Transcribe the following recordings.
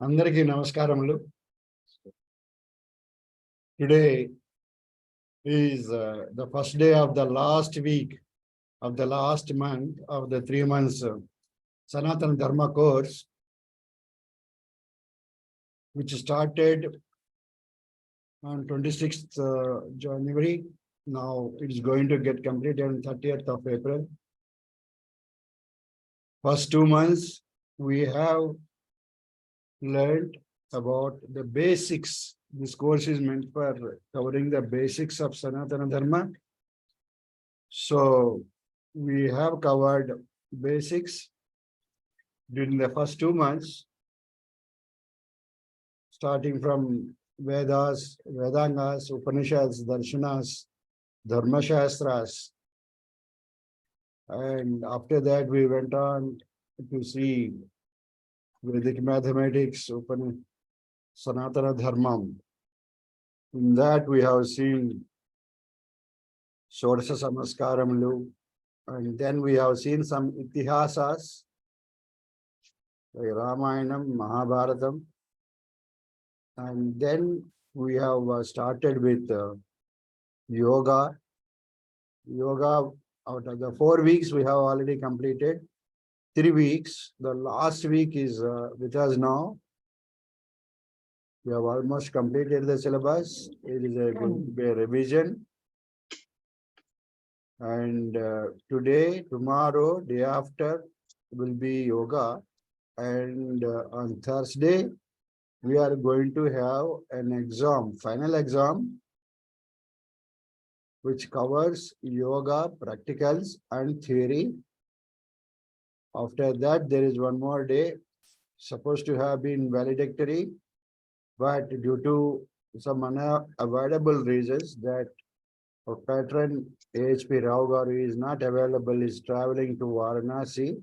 Andariki namaskaramulu. Today is the first day of the last week of the last month of the 3 months Sanatana Dharma course, which started on 26th January. Now it is going to get completed on 30th of April. First 2 months, we have learned about the basics. This course is meant for covering the basics of Sanatana Dharma. So we have covered basics during the first 2 months, starting from Vedas, Vedangas, Upanishads, Darshanas, Dharma Shastras. And after that, we went on to see Vedic mathematics, Sanatana Dharma. In that, we have seen Shodasha Samaskaramulu, and then we have seen some Itihasas, like Ramayanam, Mahabharatam. And then we have started with yoga. Yoga, out of the 4 weeks, we have already completed 3 weeks. The last week is with us now. We have almost completed the syllabus. It is going to be a revision. And today, tomorrow, day after will be yoga. And on Thursday, we are going to have an exam, final exam, which covers yoga, practicals, and theory. After that, there is one more day, supposed to have been valedictory, but due to some unavoidable reasons that our patron AHP Rao Garu is not available, is traveling to Varanasi.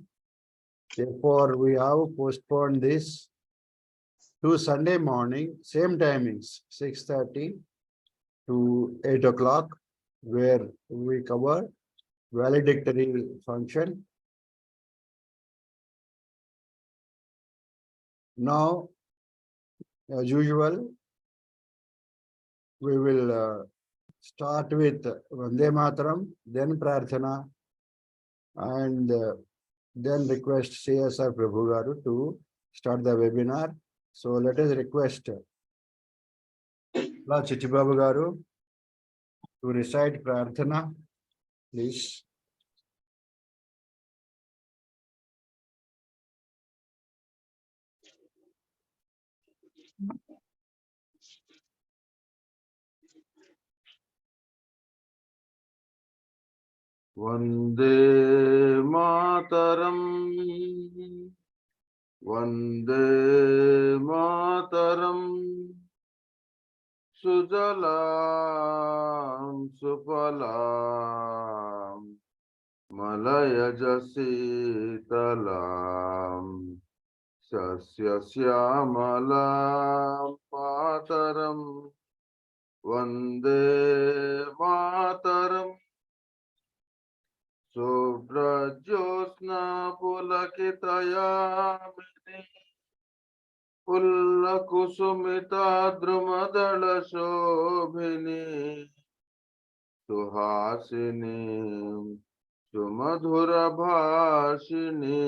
Therefore, we have postponed this to Sunday morning, same timings, 6:30 to 8 o'clock, where we cover valedictory function. Now, as usual, we will start with Vande Mataram, then Prarthana, and then request CSR Prabhu Garu to start the webinar. So let us request Chichibabu Garu to recite Prarthana, please. Vande Mataram, Vande Mataram, Sujalam Supalam, Malaya Jasitalam, Sasya Syamalam Mataram, Vande Mataram, Subrajosna Pulakitayamini, Pullakusumita Drumadala Shobhini, Suhasini, Sumadhura Bhashini,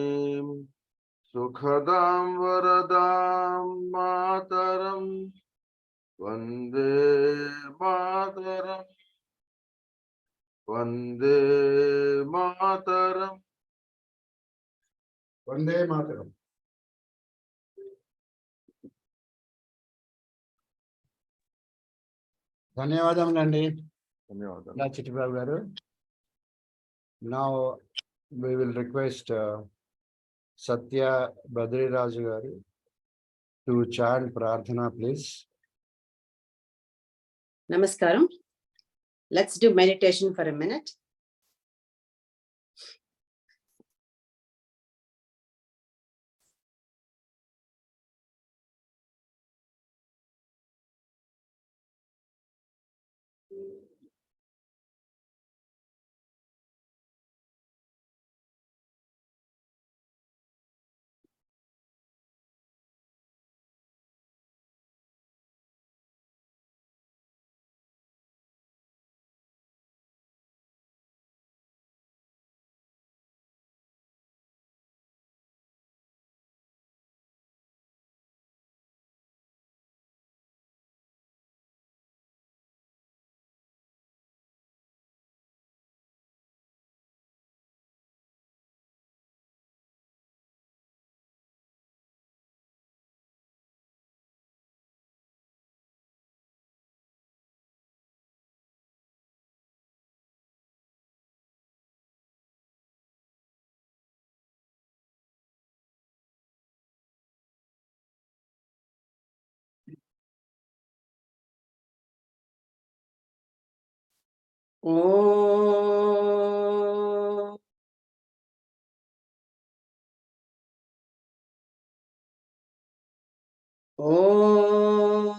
Sukhadam Varadam Mataram, Vande Mataram, Vande Mataram, Vande Mataram. ధన్యవాదములండి. చిట్టిబాబు గారు. Now we will request Satya Badriraju Garu to chant Prarthana, please. Namaskaram. Let's do meditation for a minute. Om. Om.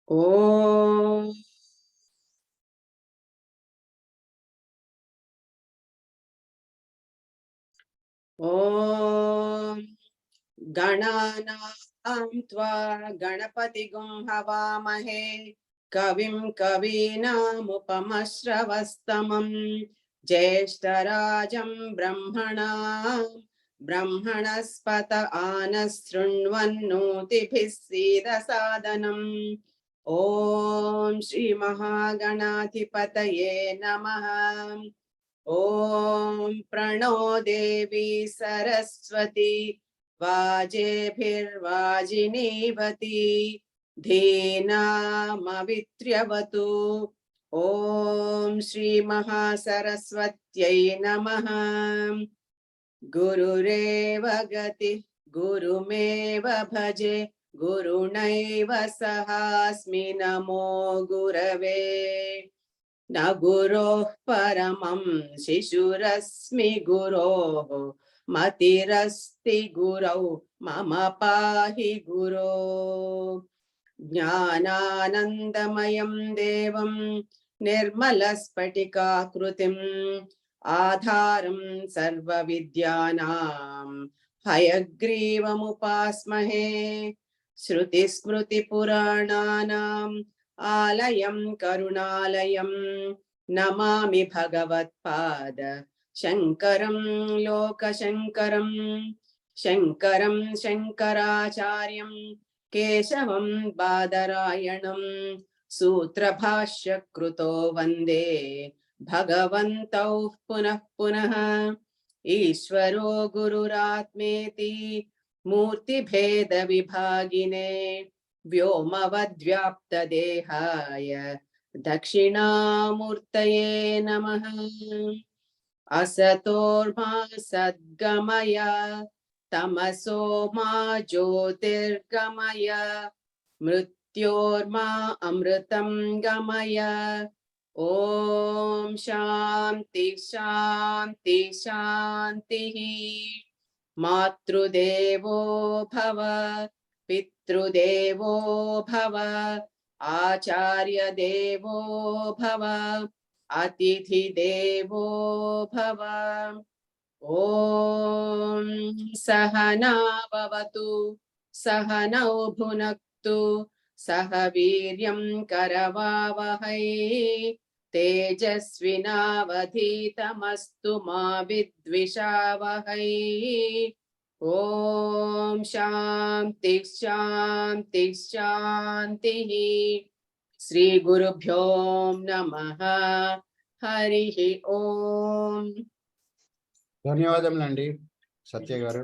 Om. Om. Gananam tva Ganapatigum Havamahe Kavim Kavinamupamashravastamam Jeshtarajam Brahmana Brahmanaspata Anasrunvannotibhisida Sadanam Om Shri Mahaganadhipataye Namaha Om Prano Devi Saraswati Vajebhirvajinevati Dhenamavitriyavatu Om Shri Mahasaraswatyai Namaha Gurureva Gati Gurumeva Bhaje Gurunaiva Sahasmi Namo Gurave Na guroh paramam shishurasmi guroh matirasti gurau mama pahi guru Jnananandamayam devam nirmalasphatikakrutim adharam sarva vidyanam hayagrivam shruti smruti purananam आलयं करुणालयं नमामि भगवत्पाद शङ्करं लोकशङ्करं शङ्करं शङ्कराचार्यं केशवं बादरायणं सूत्रभाष्यकृतो वन्दे भगवन्तौ पुनः पुनः ईश्वरो गुरुरात्मेति मूर्तिभेदविभागिने व्योमवद्व्याप्तदेहाय दक्षिणामूर्तये नमः असतोर्मा सद्गमय तमसो मा ज्योतिर्गमय मृत्योर्मा अमृतं गमय ॐ शान्ति शान्ति शान्तिः मातृदेवो भव पितृदेवो भव आचार्य देवो भव अतिथि देवो भव ॐ सहना भवतु सहनौ भुनक्तु सह वीर्यं करवावहै तेजस्विनावधीतमस्तु मा विद्विषावहै Om Shanti Shanti Shanti Sri Guru Bhyo Namaha Harihi Om. ధన్యవాదములండి సత్య గారు.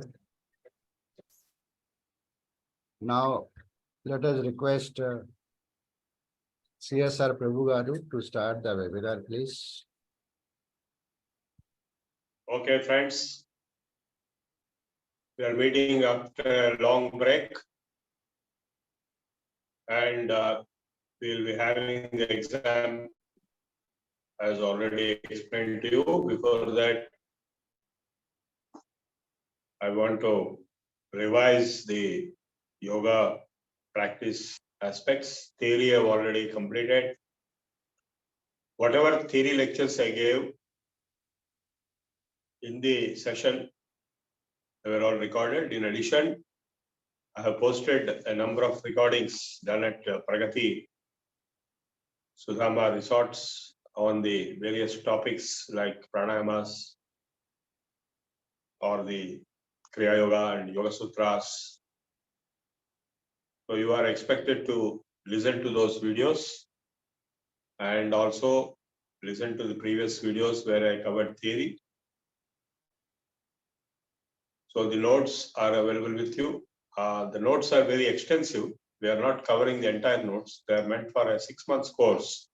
Now let us request CSR Prabhu garu to start the webinar, please. Okay, friends. We are meeting after a long break, and we'll be having the exam as already explained to you. Before that, I want to revise the yoga practice aspects. Theory I've already completed. Whatever theory lectures I gave in the session, they were all recorded. In addition, I have posted a number of recordings done at Pragati Sudhama resorts on the various topics like pranayamas or the Kriya Yoga and Yoga Sutras. So you are expected to listen to those videos and also listen to the previous videos where I covered theory. So the notes are available with you. The notes are very extensive. We are not covering the entire notes. They are meant for a 6-month course,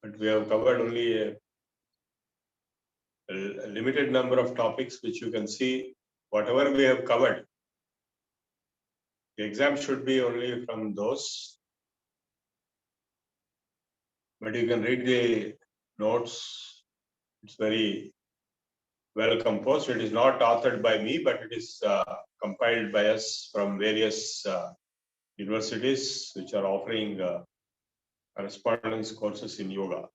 but we have covered only a limited number of topics, which you can see. Whatever we have covered The exam should be only from those. But you can read the notes. It's very well composed. It is not authored by me, but it is compiled by us from various universities which are offering correspondence courses in yoga.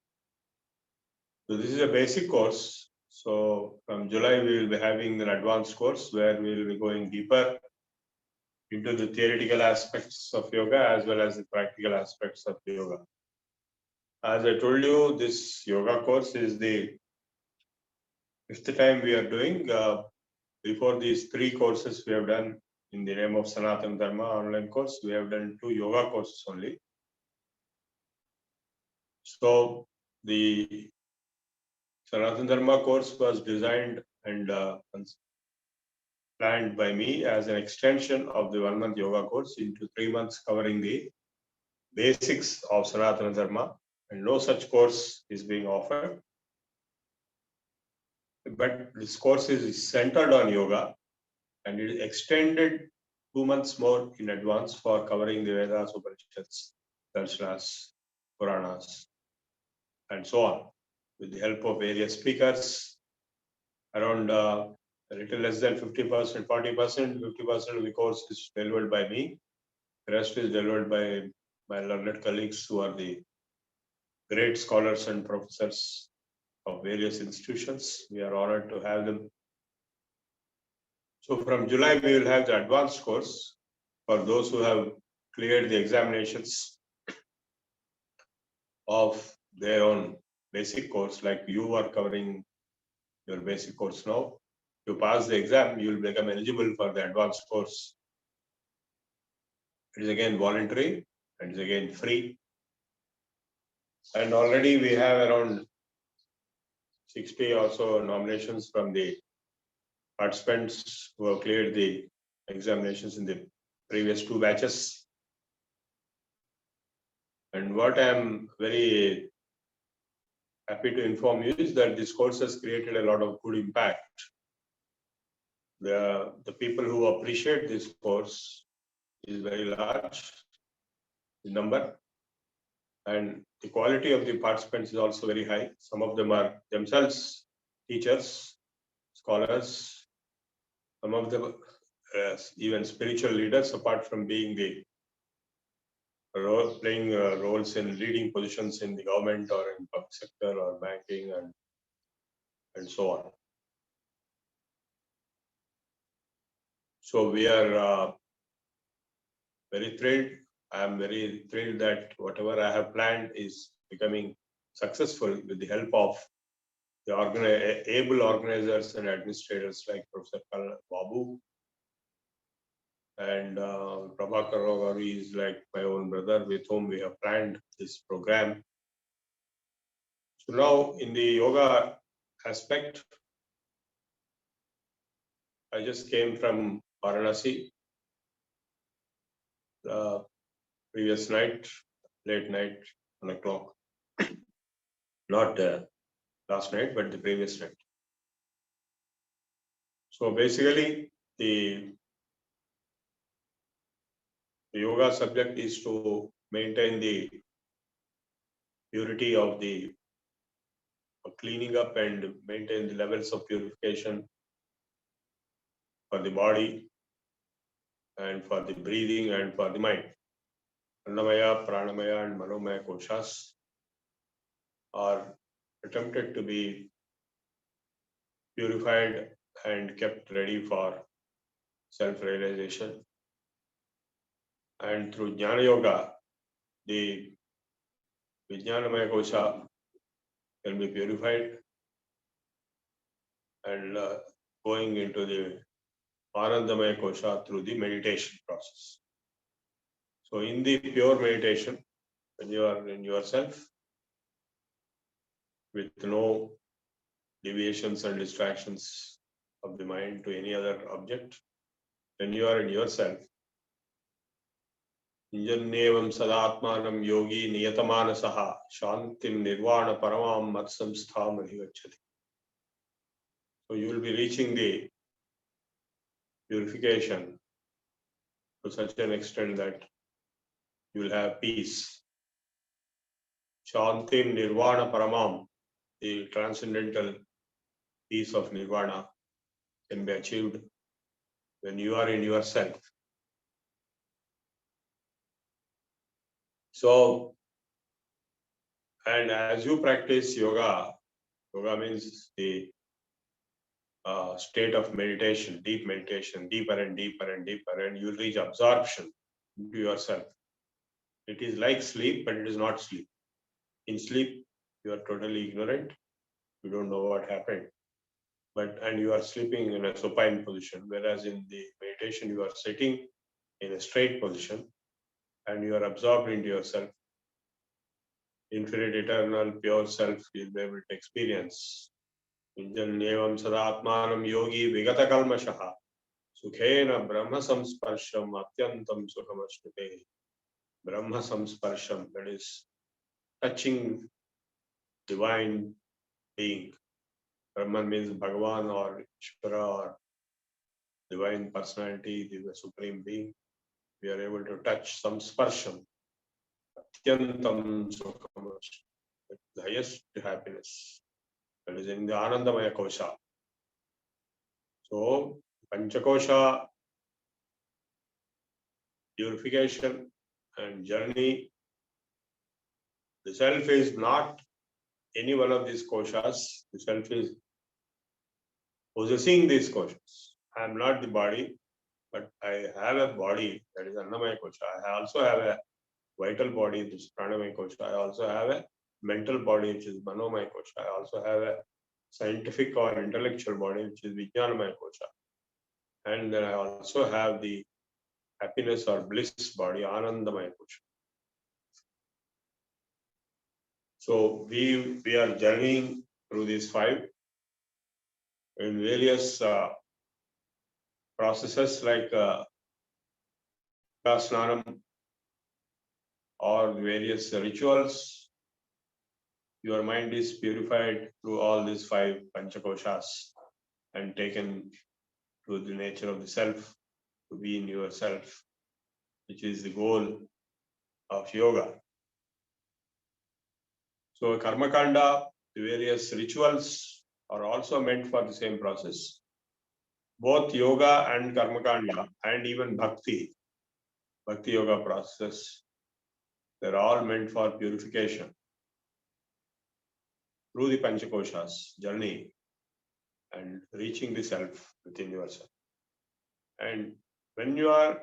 So this is a basic course. So from July, we will be having an advanced course where we will be going deeper into the theoretical aspects of yoga as well as the practical aspects of yoga. As I told you, this yoga course is the fifth time we are doing. Before these 3 courses we have done in the name of Sanatana Dharma online course, we have done 2 yoga courses only. So the Sanatana Dharma course was designed and planned by me as an extension of the 1-month yoga course into 3 months, covering the basics of Sanatana Dharma, and no such course is being offered. But this course is centered on yoga, and it is extended 2 months more in advance for covering the Vedas, Upanishads, Darshanas, Puranas, and so on, with the help of various speakers. Around a little less than 50%, 40%, 50% of the course is delivered by me. The rest is delivered by my learned colleagues who are the great scholars and professors of various institutions. We are honored to have them. So from July, we will have the advanced course for those who have cleared the examinations of their own basic course, like you are covering your basic course now. If you pass the exam, you will become eligible for the advanced course. It is again voluntary and it is again free. And already we have around 60 or so nominations from the participants who have cleared the examinations in the previous 2 batches. And what I am very happy to inform you is that this course has created a lot of good impact. The people who appreciate this course is very large in number, and the quality of the participants is also very high. Some of them are themselves teachers, scholars, some of them even spiritual leaders, apart from being the playing roles in leading positions in the government or in public sector or banking and so on. So we are very thrilled. I am very thrilled that whatever I have planned is becoming successful with the help of the able organizers and administrators like Professor Prabhu and Prabhu is like my own brother with whom we have planned this program. So now in the yoga aspect, I just came from Varanasi previous night, late night, 1 o'clock. Not last night, but the previous night. So basically, the yoga subject is to maintain the purity of the cleaning up and maintain the levels of purification for the body and for the breathing and for the mind. Annamaya, Pranamaya and Manomaya koshas are attempted to be purified and kept ready for self-realization. And through Jnana Yoga, the Vijnanamaya kosha can be purified and going into the Anandamaya kosha through the meditation process. So in the pure meditation, when you are in yourself, with no deviations and distractions of the mind to any other object, when you are in yourself, Injannevam sadatmanam yogi niyatamanasaha shantim nirvana paramam matsamstham adhigacchati. So you will be reaching the purification to such an extent that you will have peace. Shantim Nirvana Paramam, the transcendental peace of Nirvana, can be achieved when you are in yourself. So, and as you practice yoga, yoga means the state of meditation, deeper and deeper and deeper, and you reach absorption into yourself. It is like sleep, but it is not sleep. In sleep, you are totally ignorant. You don't know what happened. And you are sleeping in a supine position, whereas in the meditation, you are sitting in a straight position and you are absorbed into yourself. Infinite, eternal, pure self you'll be able to experience. Injanyevam sadatmanam yogi vigata kalmashaha sukhena brahma samsparsham atyantam sukhamashnute. Brahma samsparsham, that is touching divine being. Brahman means Bhagavan or Ishvara or divine personality, the supreme being. We are able to touch some sparsham. Atyantam sukhamashnute. The highest happiness. That is in the Anandamaya Kosha. So, Panchakosha purification and journey, the self is not any one of these koshas. The self is possessing these koshas. I am not the body, but I have a body, that is Annamaya Kosha. I also have a vital body, which is Pranamaya Kosha. I also have a mental body, which is Manomaya Kosha. I also have a scientific or intellectual body, which is Vijnanamaya Kosha. And then I also have the happiness or bliss body, Anandamaya Kosha. So we are journeying through these 5 in various processes like Snanam or various rituals. Your mind is purified through all these 5 Panchakoshas and taken to the nature of the self, to be in yourself, which is the goal of yoga. So Karma Kanda, the various rituals are also meant for the same process. Both yoga and Karma Kanda and even Bhakti yoga process, they're all meant for purification through the Panchakoshas journey and reaching the self within yourself. And when you are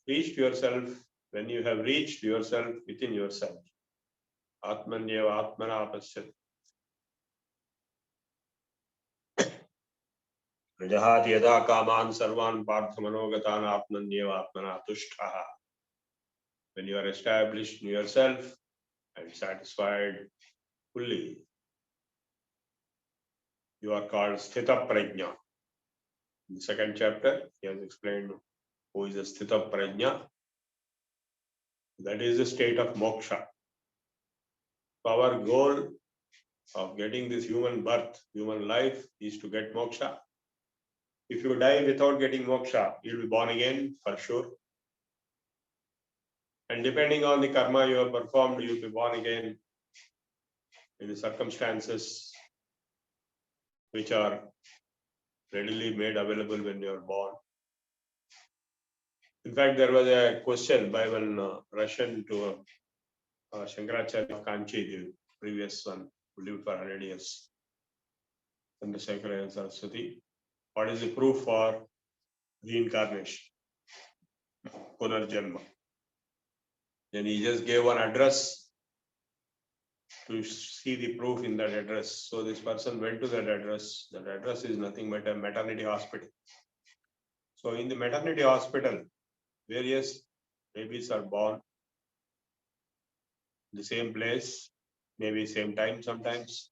reached yourself, when you have reached yourself within yourself, Atmanyeva Atmana Pasyat Rajahati Yada Kaman Sarvan Parthamanogatan Atmanyeva Atmana Tushtaha. When you are established in yourself and satisfied fully, you are called Sthita Prajna. In the 2nd chapter, he has explained who is a Sthita Prajna. That is the state of moksha. Our goal of getting this human birth, human life, is to get moksha. If you die without getting moksha, you'll be born again for sure. And depending on the karma you have performed, you'll be born again in the circumstances which are readily made available when you are born. In fact, there was a question by one Russian to Shankaracharya of Kanchi, the previous one, who lived for 100 years. Chandrasekhara Saraswati. What is the proof for reincarnation? Punarjanma. Then he just gave one address to see the proof in that address. So this person went to that address. That address is nothing but a maternity hospital. So in the maternity hospital, various babies are born in the same place, maybe same time sometimes,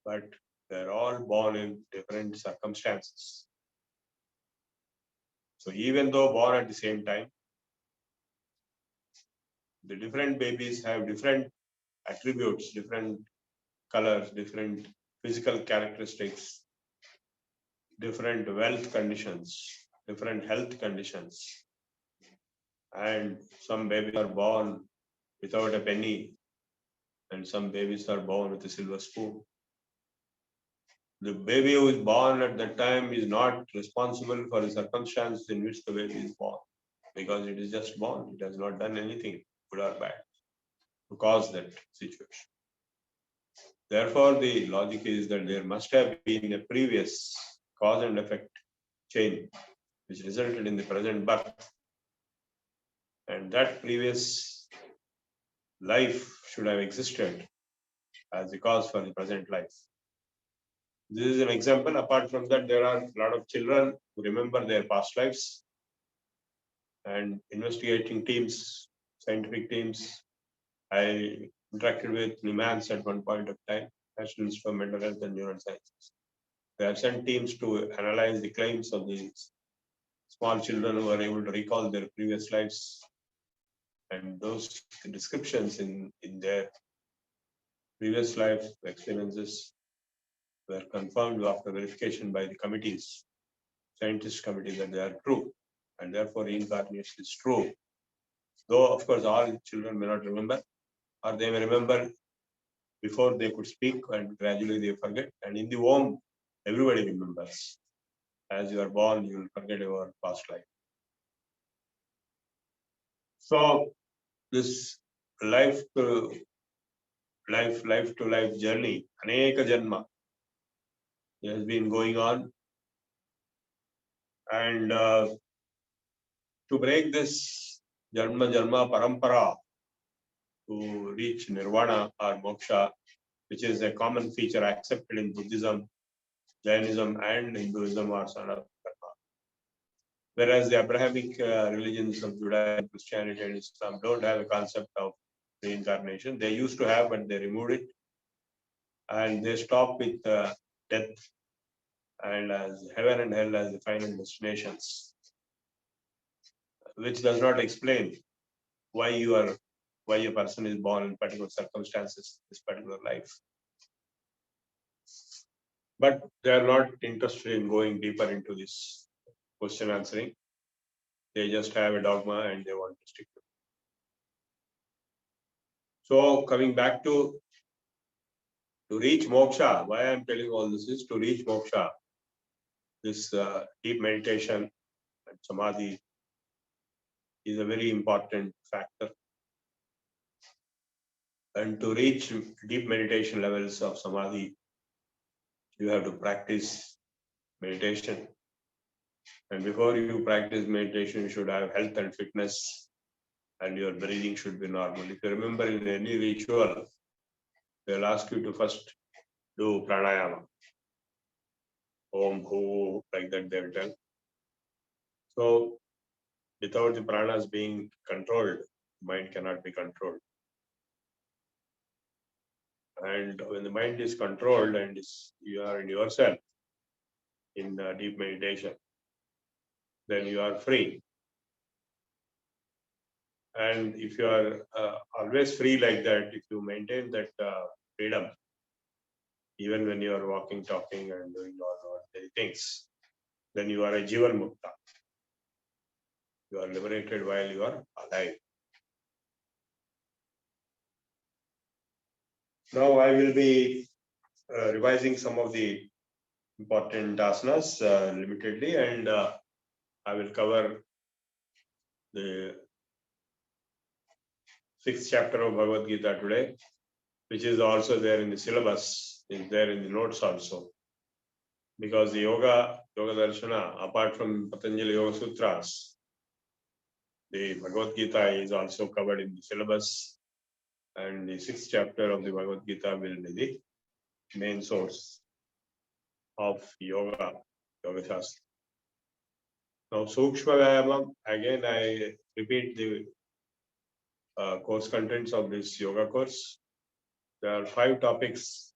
but they're all born in different circumstances. So even though born at the same time, the different babies have different attributes, different colors, different physical characteristics, different wealth conditions, different health conditions, And some babies are born without a penny, and some babies are born with a silver spoon. The baby who is born at that time is not responsible for the circumstances in which the baby is born, because it is just born. It has not done anything, good or bad, to cause that situation. Therefore, the logic is that there must have been a previous cause and effect chain which resulted in the present birth. And that previous life should have existed as the cause for the present life. This is an example. Apart from that, there are a lot of children who remember their past lives, and investigating teams, scientific teams. I interacted with NIMANS at one point of time, National Institute for Mental Health and Neurosciences. They have sent teams to analyze the claims of these small children who are able to recall their previous lives, and those descriptions in their previous life experiences were confirmed after verification by the committees, scientist committee, that they are true, and therefore reincarnation is true. Though, of course, all children may not remember, or they may remember before they could speak, and gradually they forget. And in the womb, everybody remembers. As you are born, you will forget your past life. So, this life to life journey, Aneka Janma, has been going on. And to break this Janma Parampara, to reach Nirvana or Moksha, which is a common feature accepted in Buddhism, Jainism, and Hinduism or Sanatana Dharma. Whereas the Abrahamic religions of Judaism, Christianity, and Islam don't have a concept of reincarnation. They used to have, but they removed it. And they stopped with death and as heaven and hell as the final destinations, which does not explain why a person is born in particular circumstances, this particular life. But they are not interested in going deeper into this question answering. They just have a dogma and they want to stick to it. So coming back to reach moksha, why I am telling all this is to reach moksha. This deep meditation and samadhi is a very important factor. And to reach deep meditation levels of samadhi, you have to practice meditation. And before you practice meditation, you should have health and fitness, and your breathing should be normal. If you remember, in any ritual, they'll ask you to first do pranayama. Om, Bhu, like that they will tell. So, without the pranas being controlled, mind cannot be controlled. And when the mind is controlled and you are in yourself in deep meditation, then you are free. And if you are always free like that, if you maintain that freedom, even when you are walking, talking, and doing all ordinary things, then you are a Jivan Mukta. You are liberated while you are alive. Now I will be revising some of the important asanas limitedly, and I will cover the 6th chapter of Bhagavad Gita today, which is also there in the syllabus, is there in the notes also. Because the Yoga Darshana, apart from Patanjali Yoga Sutras, the Bhagavad Gita is also covered in the syllabus, and the 6th chapter of the Bhagavad Gita will be the main source of Yoga Shastra. Now, Sukshma Vyayamam, again I repeat the course contents of this yoga course. There are 5 topics,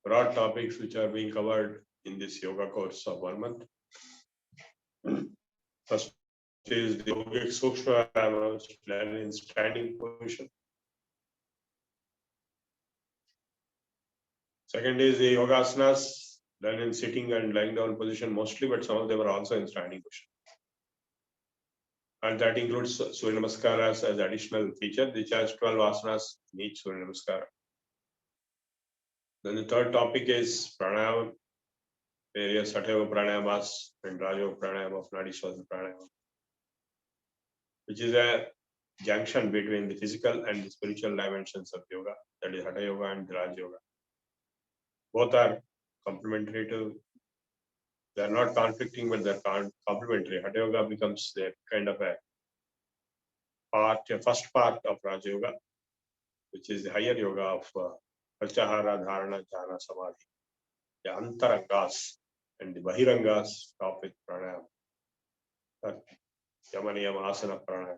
broad topics, which are being covered in this yoga course of 1 month. First is the yogic Sukshma Vyayamam, learned in standing position. Second is the yogasanas, done in sitting and lying down position mostly, but some of them are also in standing position. And that includes Surya Namaskaras as additional feature, which has 12 asanas in each Surya Namaskara. Then the third topic is pranayama, various Hatha pranayamas and Raja pranayama of Nadishwasa pranayama, which is a junction between the physical and the spiritual dimensions of yoga, that is Hatha Yoga and Raja Yoga. Both are complementary to, they are not conflicting, but they're complementary. Hatha Yoga becomes the kind of a part, a first part of Raja Yoga, which is the higher yoga of Pratyahara, Dharana, Jhana, Samadhi. The Antarangas and the Bahirangas stop with pranayama. Yamaniyama, Asana, Pranayama.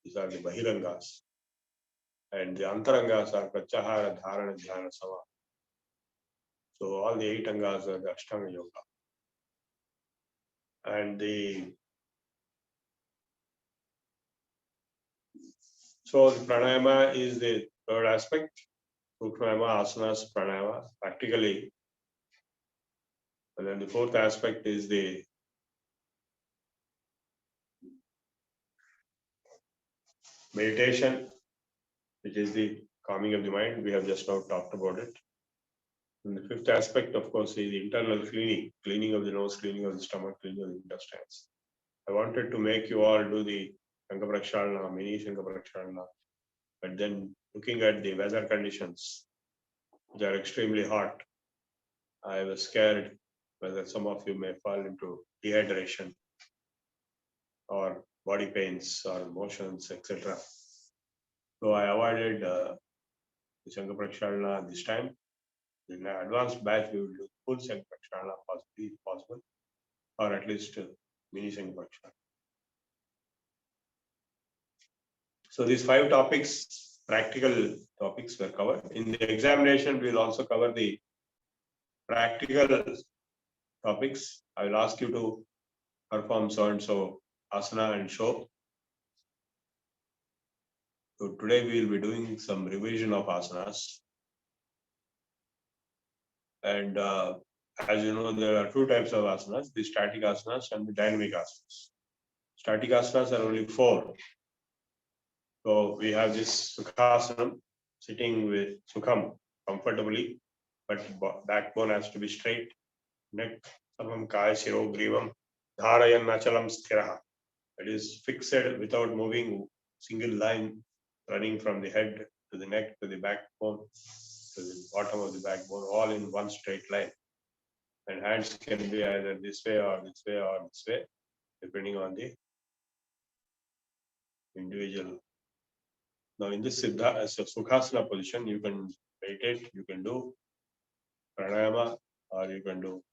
These are the Bahirangas. And the Antarangas are Pratyahara, Dharana, Jhana, Samadhi. So all the 8 angas are the Ashtanga Yoga. And so the pranayama is the third aspect. Pranayama, asanas, pranayama, practically. And then the fourth aspect is the meditation, which is the calming of the mind. We have just now talked about it. And the fifth aspect, of course, is the internal cleaning, cleaning of the nose, cleaning of the stomach, cleaning of the intestines. I wanted to make you all do the Shankha Prakshalana, mini Shankha Prakshalana, but then looking at the weather conditions, they are extremely hot. I was scared whether some of you may fall into dehydration or body pains or motions, etc. So I avoided the Shankha Prakshalana this time. In an advanced batch, we will do full Shankha Prakshalana possibly if possible, or at least mini Shankha Prakshalana. So these 5 topics, practical topics, were covered. In the examination, we will also cover the practical topics. I will ask you to perform so and so asana and show. So today we will be doing some revision of asanas. And as you know, there are 2 types of asanas, the static asanas and the dynamic asanas. Static asanas are only 4. So we have this Sukhasanam, sitting with Sukham comfortably, but backbone has to be straight. Neck, Samam Kaya Shiro Grivam, Dharayan Nachalam Sthiraha. It is fixed without moving, single line running from the head to the neck to the backbone to the bottom of the backbone, all in one straight line. And hands can be either this way or this way or this way, depending on the individual. Now in this Siddha, as a Sukhasana position, you can meditate, you can do pranayama, or you can do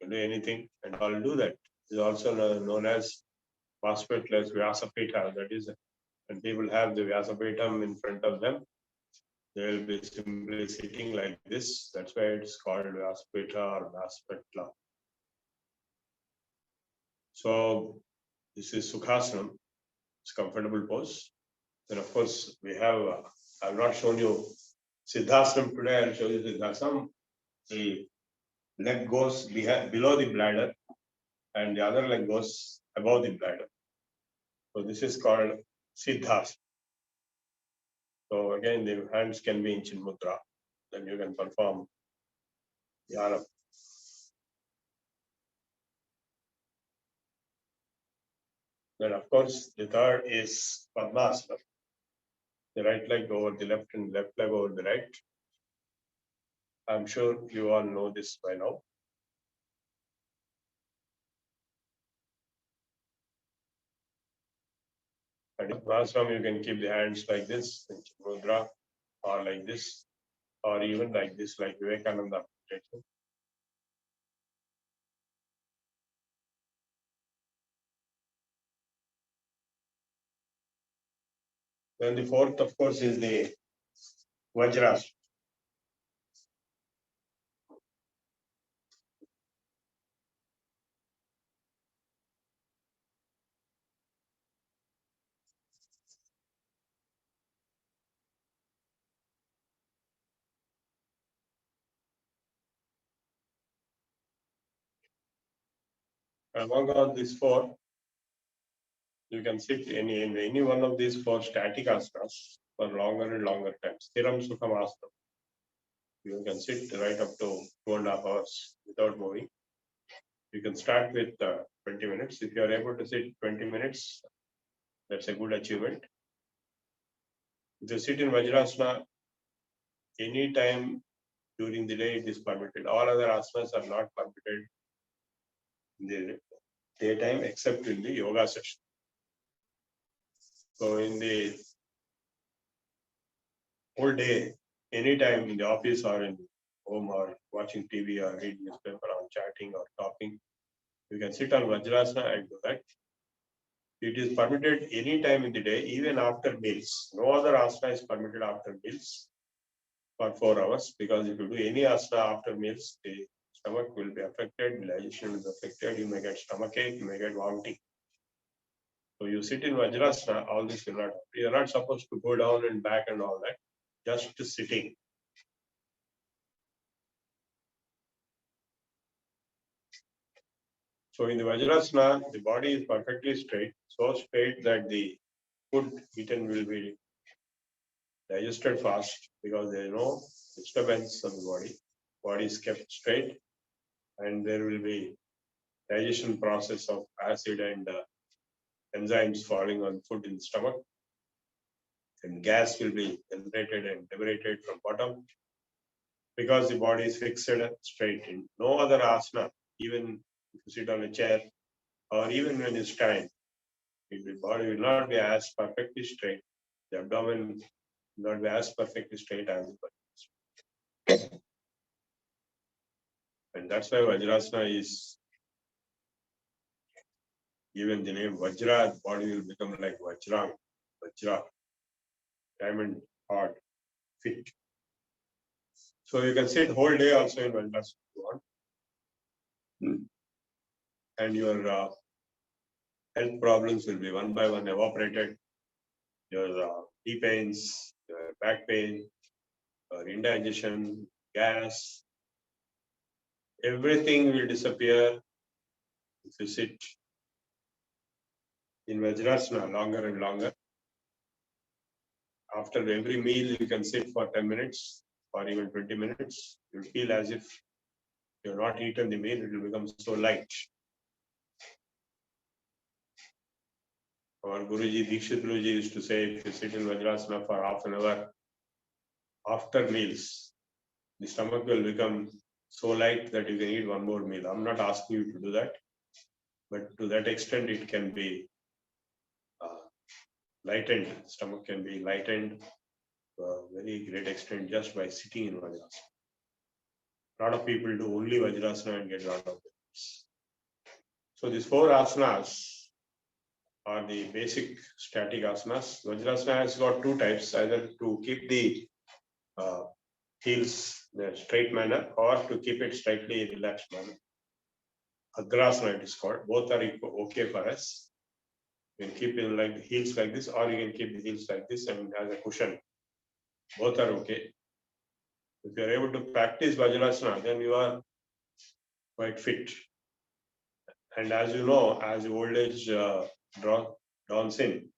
anything, and I'll do that. It is also known as Vaspitlas Vyasapita. That is, when people have the Vyasapitam in front of them, they will be simply sitting like this. That's why it's called Vyasapita or Vaspitla. So this is Sukhasana. It's comfortable pose. Then of course we have, I've not shown you Siddhasana today. I'll show you Siddhasana. The leg goes below the bladder and the other leg goes above the bladder. So this is called Siddhasana. So again, the hands can be in Chin Mudra. Then you can perform Dhyana. Then of course, the third is Padmasana. The right leg over the left and left leg over the right. I'm sure you all know this by now. And in Padmasana, you can keep the hands like this in Chin Mudra, or like this, or even like this, like Vivekananda. Then the fourth, of course, is the Vajras. Among all these 4, You can sit in any one of these 4 static asanas for longer and longer times. Stiram Sukham asana. You can sit right up to 2.5 hours without moving. You can start with 20 minutes. If you are able to sit 20 minutes, that's a good achievement. If you sit in Vajrasana, any time during the day it is permitted. All other asanas are not permitted in the daytime except in the yoga session. So in the whole day, anytime in the office or in home or watching TV or reading newspaper or chatting or talking, you can sit on Vajrasana and do that. It is permitted any time in the day, even after meals. No other asana is permitted after meals for 4 hours, because if you do any asana after meals, the stomach will be affected, digestion will be affected, you may get stomach ache, you may get vomiting. So you sit in Vajrasana, all this will not happen. You are not supposed to go down and back and all that, just sitting. So in the Vajrasana, the body is perfectly straight, so straight that the food eaten will be digested fast because there is no disturbance of the body. Body is kept straight and there will be digestion process of acid and enzymes falling on food in the stomach. And gas will be generated and liberated from bottom because the body is fixed straight. In no other asana, even if you sit on a chair or even when you stand, the body will not be as perfectly straight. The abdomen will not be as perfectly straight as the body. And that's why Vajrasana is given the name Vajra. The body will become like Vajrang, Vajra, diamond, hard, fit. So you can sit whole day also in Vajrasana if you want. And your health problems will be one by one evaporated. Your knee pains, your back pain, your indigestion, gas, everything will disappear if you sit in Vajrasana longer and longer. After every meal, you can sit for 10 minutes or even 20 minutes. You'll feel as if you've not eaten the meal, it will become so light. Our Guruji, Dikshit Guruji used to say, if you sit in Vajrasana for half an hour after meals, the stomach will become so light that you can eat one more meal. I'm not asking you to do that, but to that extent, it can be lightened. Stomach can be lightened to a very great extent just by sitting in Vajrasana. A lot of people do only Vajrasana and get a lot of benefits. So these 4 asanas are the basic static asanas. Vajrasana has got 2 types, either to keep the heels in a straight manner or to keep it slightly relaxed manner. Agrasana it is called. Both are okay for us. You can keep it like the heels like this, or you can keep the heels like this and as a cushion. Both are okay. If you are able to practice Vajrasana, then you are quite fit. And as you know, as old age dawns in,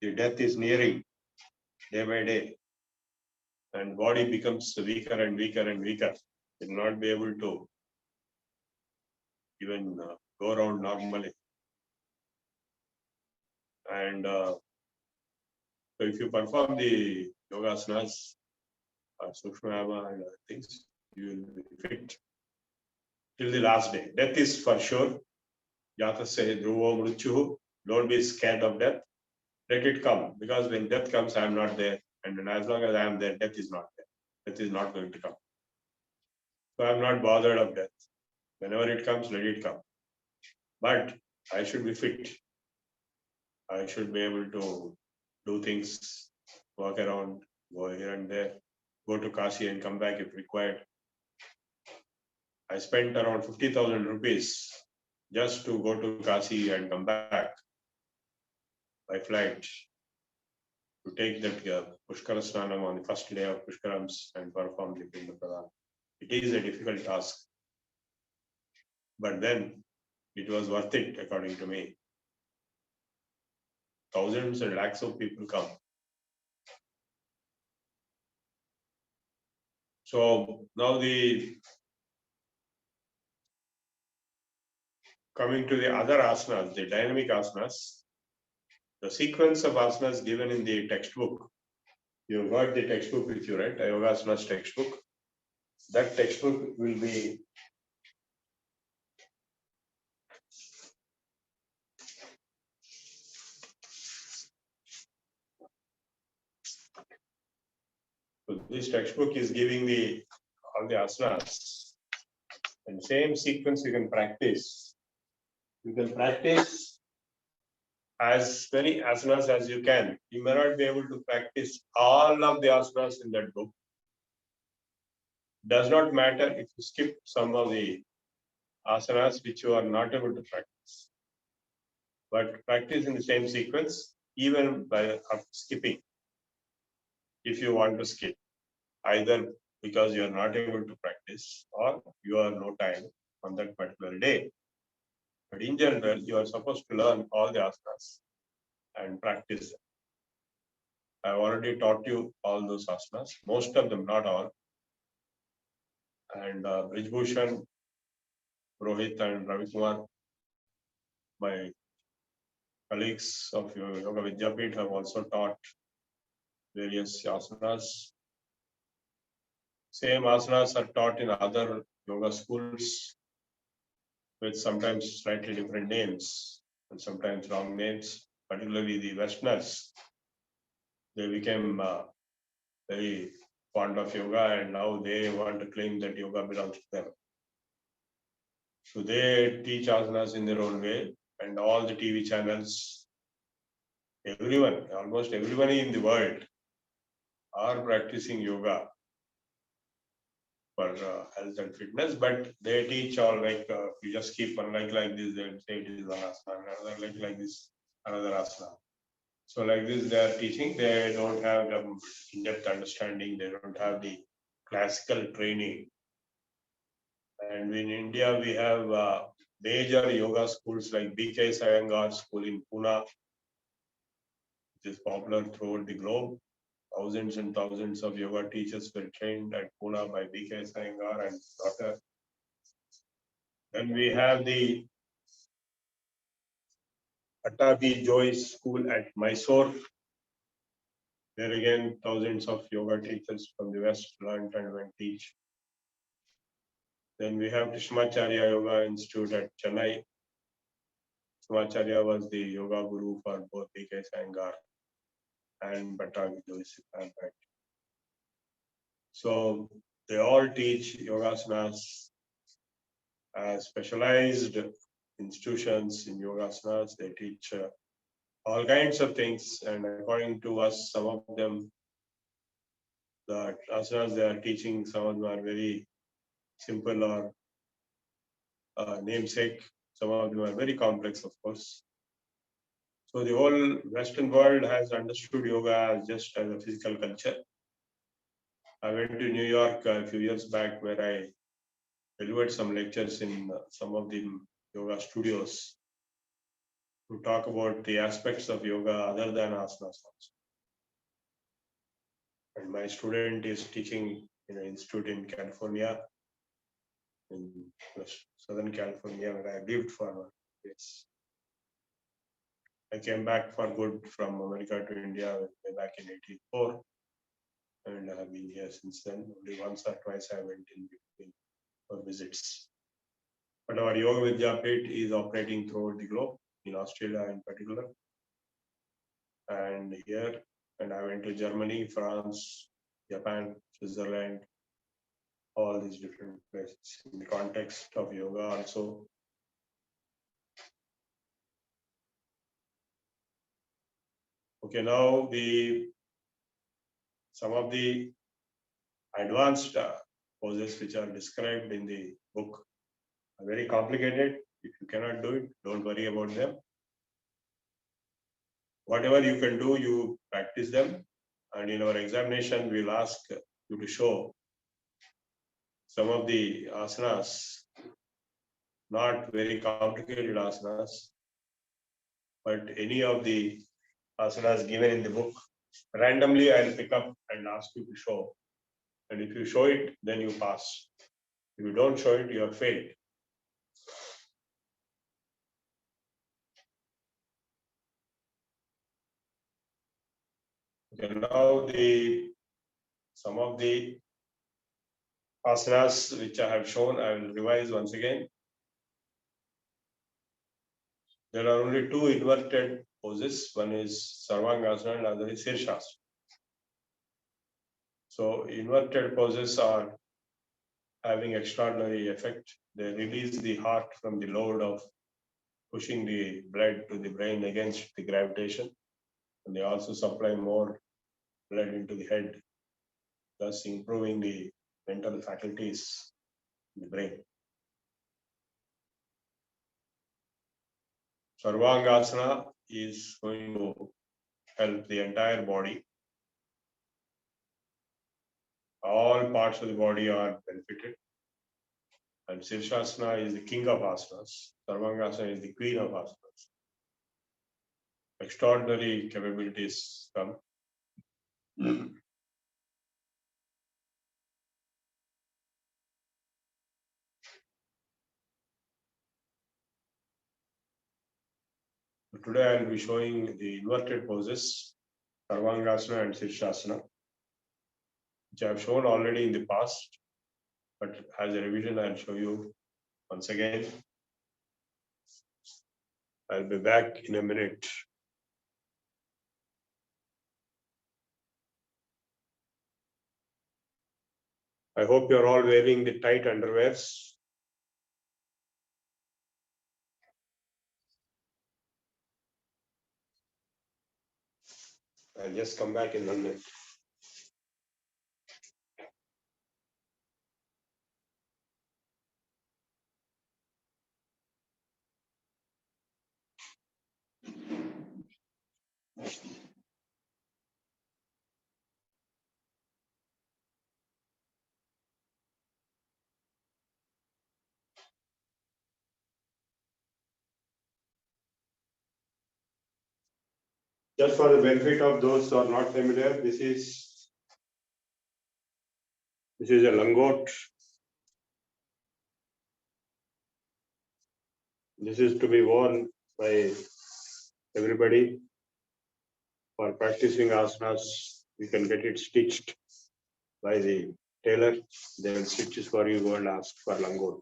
the death is nearing day by day, and body becomes weaker and weaker and weaker. It will not be able to even go around normally. And so if you perform the yogasanas, Sukshmayama and other things, you will be fit till the last day. Death is for sure. Yatasya dhruvo mrutyuhu. Don't be scared of death. Let it come, because when death comes, I am not there. And then as long as I am there, death is not there. Death is not going to come. So I am not bothered of death. Whenever it comes, let it come. But I should be fit. I should be able to do things, walk around, go here and there, go to Kashi and come back if required. I spent around 50,000 rupees just to go to Kashi and come back by flight, to take that Pushkara Snanam on the first day of Pushkarams and perform the Pinda Pradhan. It is a difficult task, but then it was worth it according to me. thousands and lakhs of people come. So now coming to the other asanas, the dynamic asanas, the sequence of asanas given in the textbook. You've got the textbook with you, right? Yoga asanas textbook. That textbook will be so this textbook is giving all the asanas and same sequence you can practice. You can practice as many asanas as you can. You may not be able to practice all of the asanas in that book. Does not matter if you skip some of the asanas which you are not able to practice. But practice in the same sequence, even by skipping, if you want to skip, either because you are not able to practice or you have no time on that particular day. But in general, you are supposed to learn all the asanas and practice them. I've already taught you all those asanas, most of them, not all. And Brijbhushan, Rohit and Ravikumar, my colleagues of Yoga Vidyapit, have also taught various asanas. Same asanas are taught in other yoga schools with sometimes slightly different names and sometimes wrong names, particularly the Westerners. They became very fond of yoga and now they want to claim that yoga belongs to them. So they teach asanas in their own way, and all the TV channels, everyone, almost everybody in the world are practicing yoga for health and fitness, but they teach all like you just keep one like this, they say it is one asana, another like this, another asana. So like this, they are teaching. They don't have the in-depth understanding. They don't have the classical training. And in India, we have major yoga schools like BK Iyengar School in Pune, which is popular throughout the globe. Thousands and thousands of yoga teachers were trained at Pune by BK Iyengar and his daughter. Then we have the Attabi Joyce School at Mysore. There again, thousands of yoga teachers from the West learned and went teach. Then we have Krishnamacharya Yoga Institute at Chennai. Krishnamacharya was the yoga guru for both BK Iyengar and Attabi Joyce. So they all teach yogasanas as specialized institutions in yogasanas. They teach all kinds of things, and according to us, some of them, the asanas they are teaching, some of them are very simple or namesake. Some of them are very complex, of course. So the whole Western world has understood yoga as just as a physical culture. I went to New York a few years back where I delivered some lectures in some of the yoga studios to talk about the aspects of yoga other than asanas also. And my student is teaching in an institute in California, in Southern California, where I lived for years. I came back for good from America to India way back in '84, and I have been here since then. Only once or twice I went in between for visits. But our Yoga Vidyapit is operating throughout the globe, in Australia in particular, and here. And I went to Germany, France, Japan, Switzerland, all these different places in the context of yoga also. Okay, now some of the advanced poses which are described in the book are very complicated. If you cannot do it, don't worry about them. Whatever you can do, you practice them. And in our examination, we'll ask you to show some of the asanas, not very complicated asanas, but any of the asanas given in the book. Randomly, I'll pick up and ask you to show. And if you show it, then you pass. If you don't show it, you have failed. Okay, now some of the asanas which I have shown, I will revise once again. There are only two inverted poses. One is Sarvangasana and other is Shirshasana. So inverted poses are having extraordinary effect. They release the heart from the load of pushing the blood to the brain against the gravitation. And they also supply more blood into the head, thus improving the mental faculties in the brain. Sarvangasana is going to help the entire body. All parts of the body are benefited. And Shirshasana is the king of asanas. Sarvangasana is the queen of asanas. Extraordinary capabilities come. Today I will be showing the inverted poses, Sarvangasana and Shirshasana, which I have shown already in the past, but as a revision I will show you once again. I'll be back in a minute. I hope you're all wearing the tight underwears. I'll just come back in 1 minute. Just for the benefit of those who are not familiar, this is a langot. This is to be worn by everybody. For practicing asanas, you can get it stitched by the tailor. They will stitch it for you. Go and ask for langot.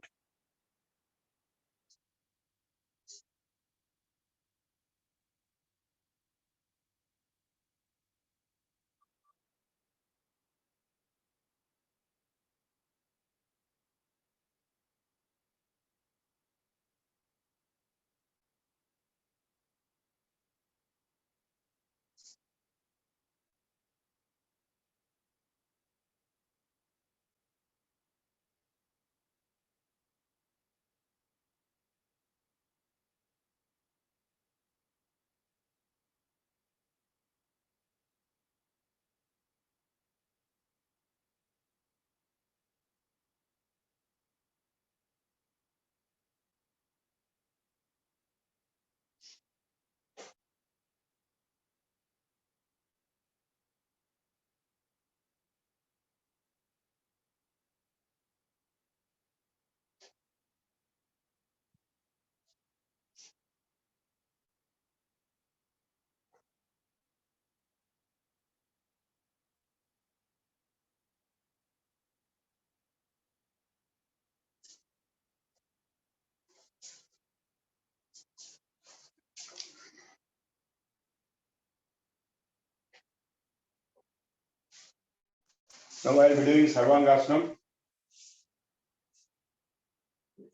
Now I will be doing Sarvangasana.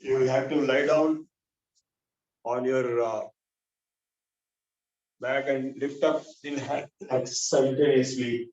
You will have to lie down on your back and lift up the hand simultaneously.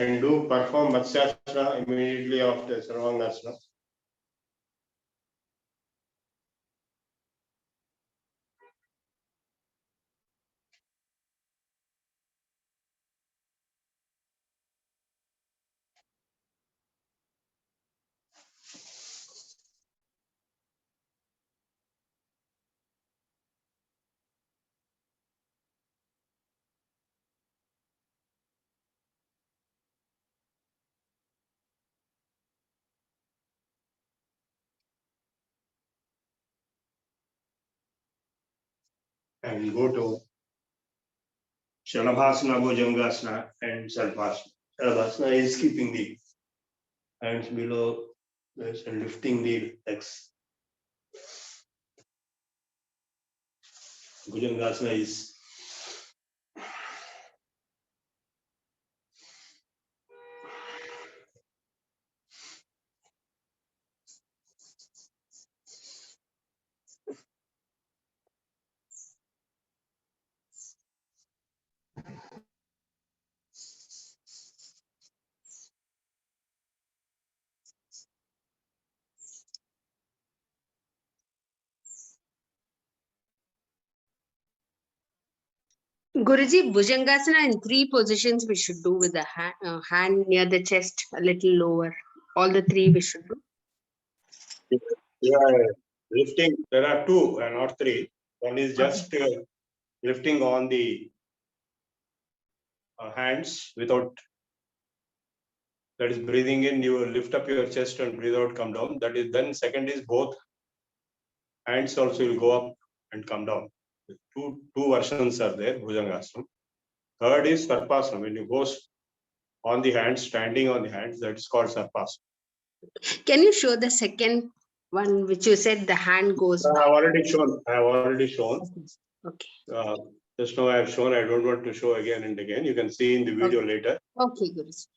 and do perform Matsyasana immediately after Sarvangasana. And go to Shalabhasana, Bhujangasana, and Sarvasana. Shalabhasana is keeping the hands below this and lifting the legs. Bhujangasana is Guruji, Bhujangasana in 3 positions we should do with the hand near the chest, a little lower. All the 3 we should do. yeah, lifting. There are 2 and not 3. One is just lifting on the hands without, that is breathing in, you lift up your chest and breathe out, come down. That is, then second is both hands also will go up and come down. Two versions are there, Bhujangasana. Third is Sarpasana. When you go on the hands, standing on the hands, that is called Sarpasana. Can you show the second one which you said the hand goes I back? have already shown. Okay. Just now I have shown. I don't want to show again and again. You can see in the video later. Okay, Guruji.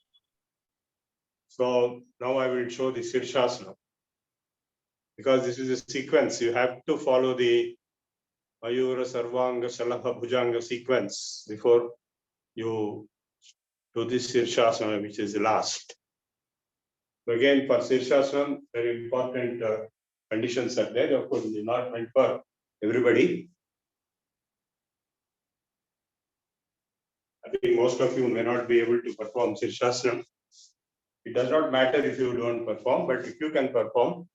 So now I will show the Sirshasana. Because this is a sequence, you have to follow the Mayura, Sarvanga, Shalabha, Bhujanga sequence before you do this Sirshasana, which is the last. So again, for Sirshasana, very important conditions are there. Of course, it is not meant for everybody. I think most of you may not be able to perform Sirshasana. It does not matter if you don't perform, but if you can perform,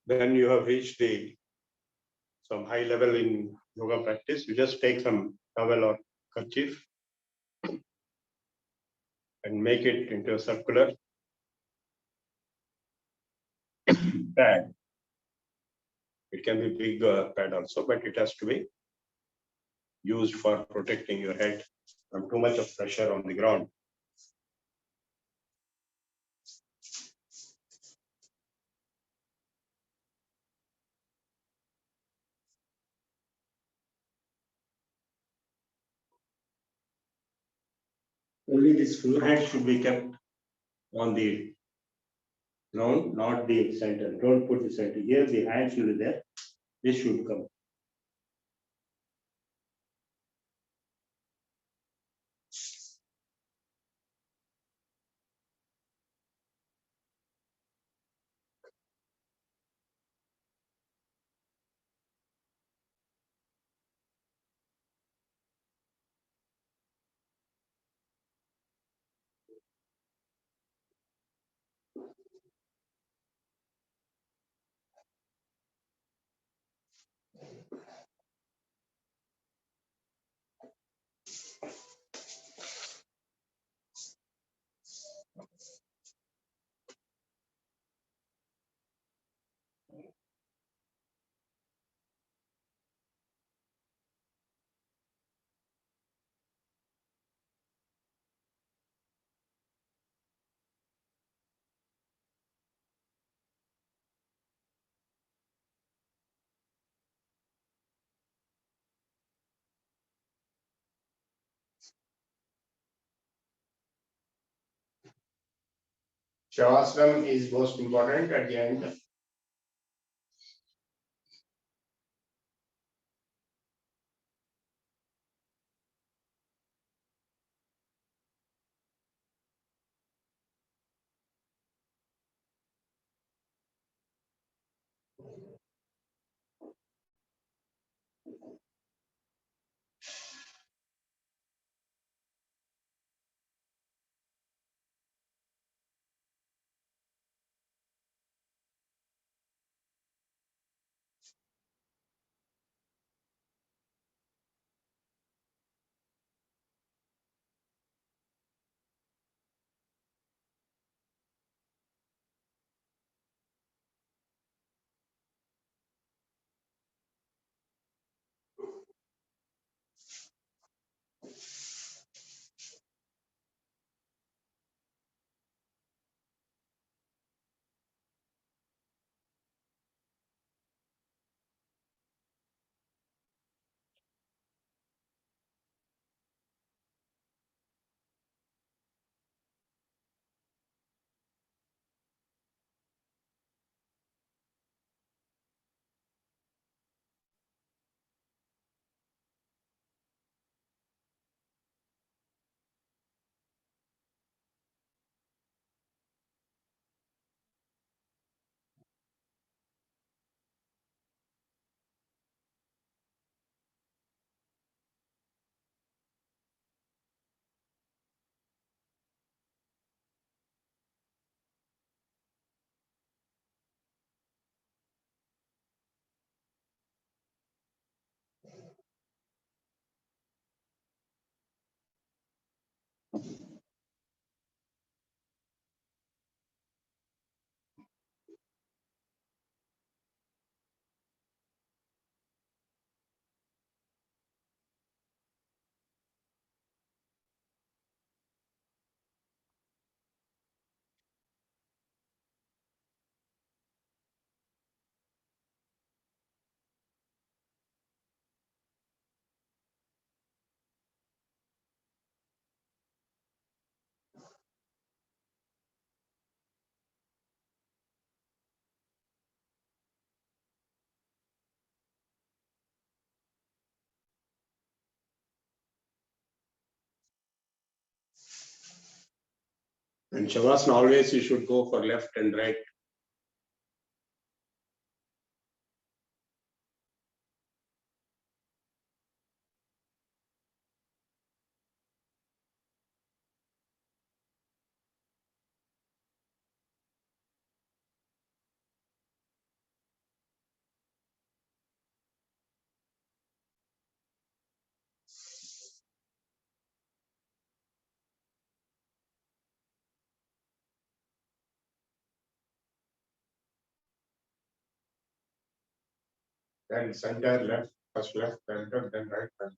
then you have reached some high level in yoga practice. You just take some towel or kerchief and make it into a circular pad. It can be big pad also, but it has to be used for protecting your head from too much of pressure on the ground. Only this forehead should be kept on the ground, not the center. Don't put the center. Here the hand should be there. This should come. Shavasana is most important at the end. In Shavasana, always you should go for left and right. Then center left, first left, center, then right. Center.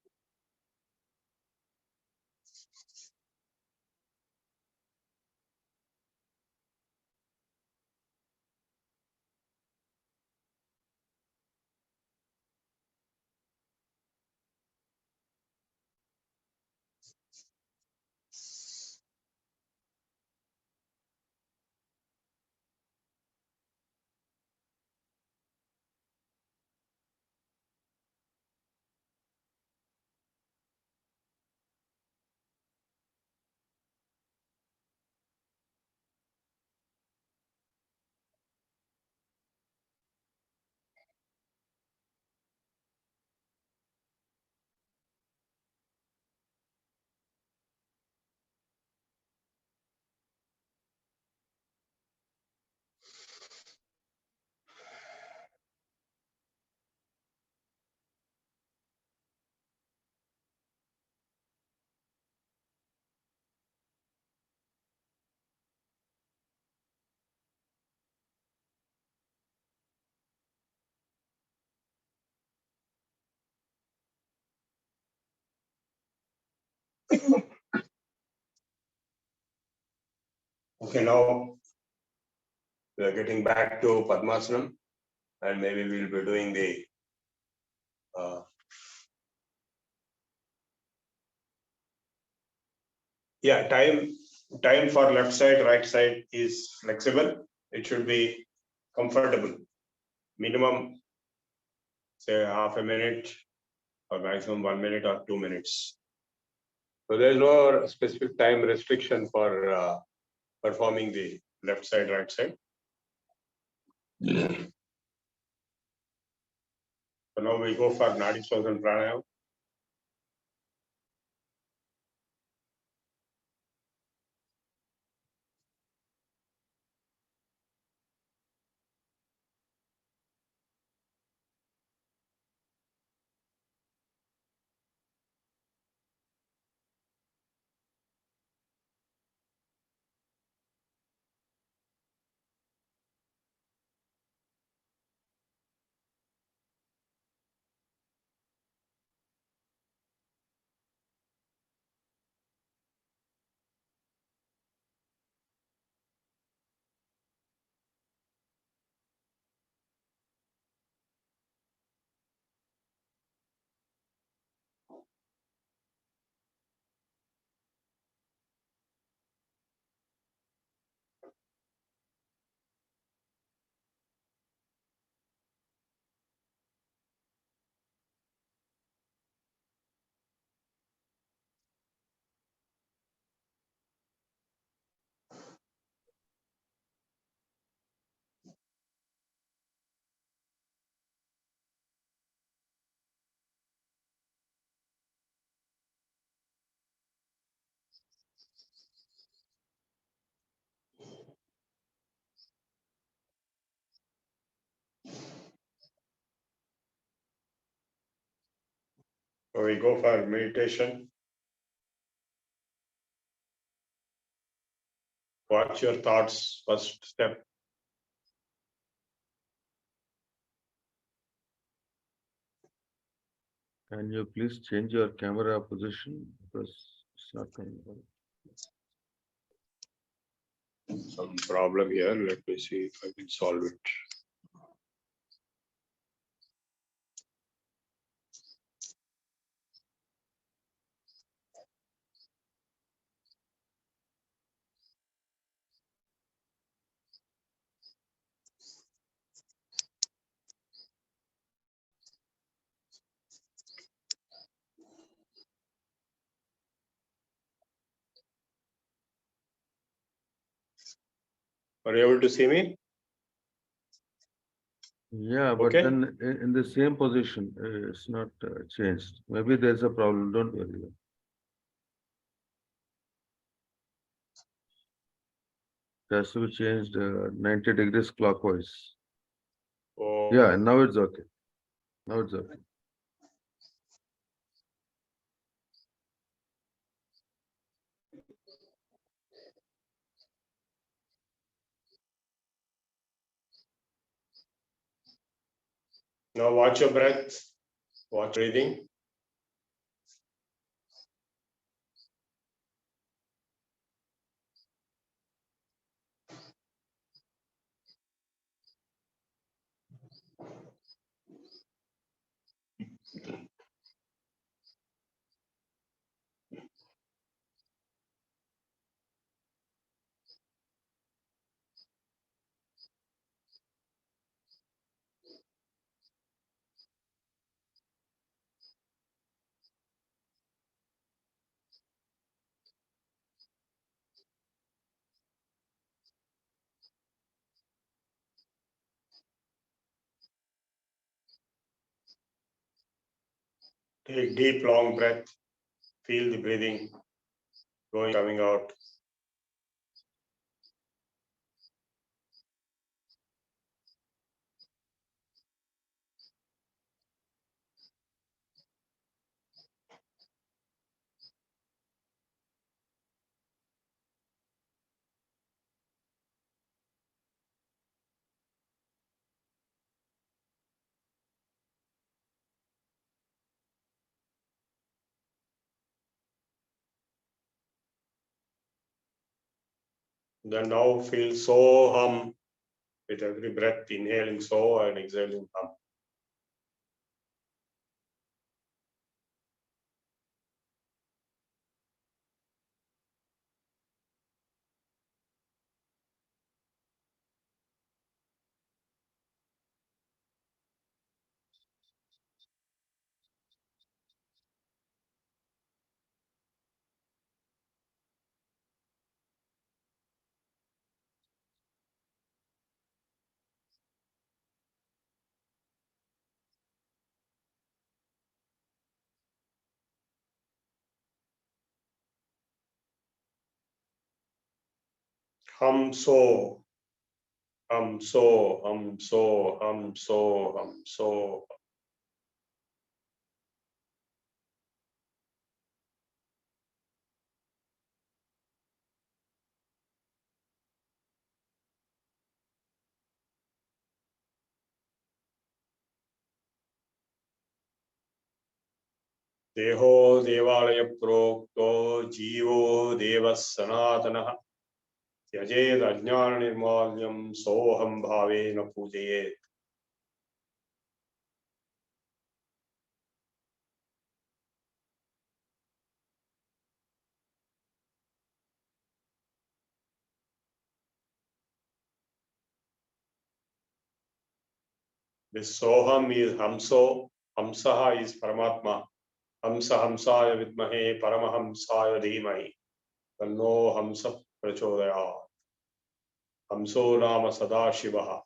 Okay, now we are getting back to Padmasana, and maybe we'll be doing the time for left side, right side is flexible. It should be comfortable. Minimum, say half a minute, or maximum 1 minute or 2 minutes. So there's no specific time restriction for performing the left side, right side. So now we go for Nadi Swasan Pranayam. So we go for meditation. Watch your thoughts, first step. Can you please change your camera position because it's not coming out. Some problem here. Let me see if I can solve it. Are you able to see me? Yeah, but Okay. then in the same position, it's not changed. Maybe there's a problem, don't worry. It has to be changed 90 degrees clockwise. Oh, Yeah, now it's okay. Now it's okay. now watch your breath. Watch breathing. Take deep, long breath. Feel the breathing going, coming out. Then now feel so hum with every breath, inhaling so and exhaling hum. Hum so, hum so, hum so, hum so, hum so. देहो देवालय प्रोक्तो जीवो देवः सनातनः त्यजेद अज्ञान निर्माल्यं सोऽहं भावेन पूजयेत्. This soham is hamso, hamsaha is paramatma, hamsa hamsaya vidmahe paramahamsaya dhimahi, tanno hamsa prachodayat. Hamso nama sadashivaha.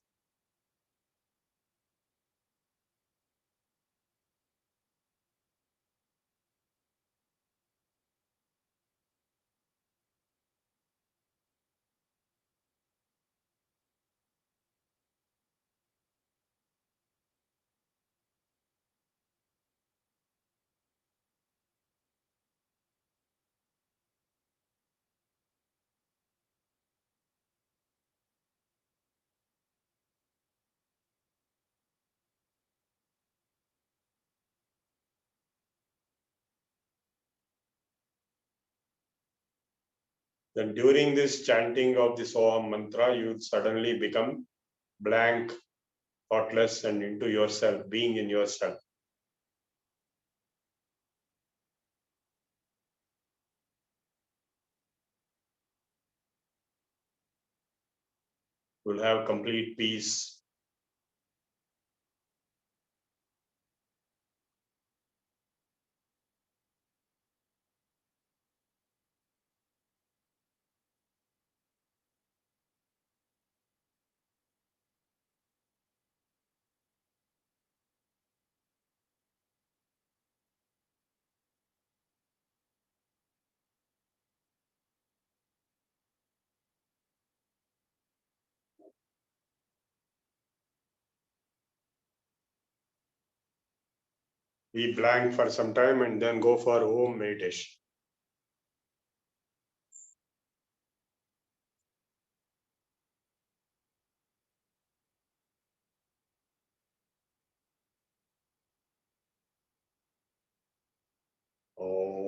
Then during this chanting of the Soham mantra, you suddenly become blank, thoughtless, and into yourself, being in yourself. You'll have complete peace. be blank for some time and then go for Om meditation. Om.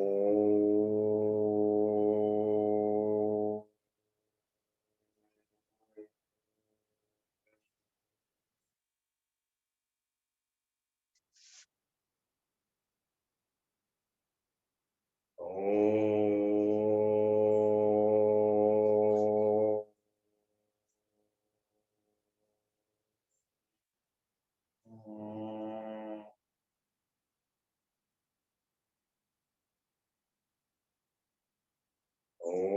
Om. Om. Om.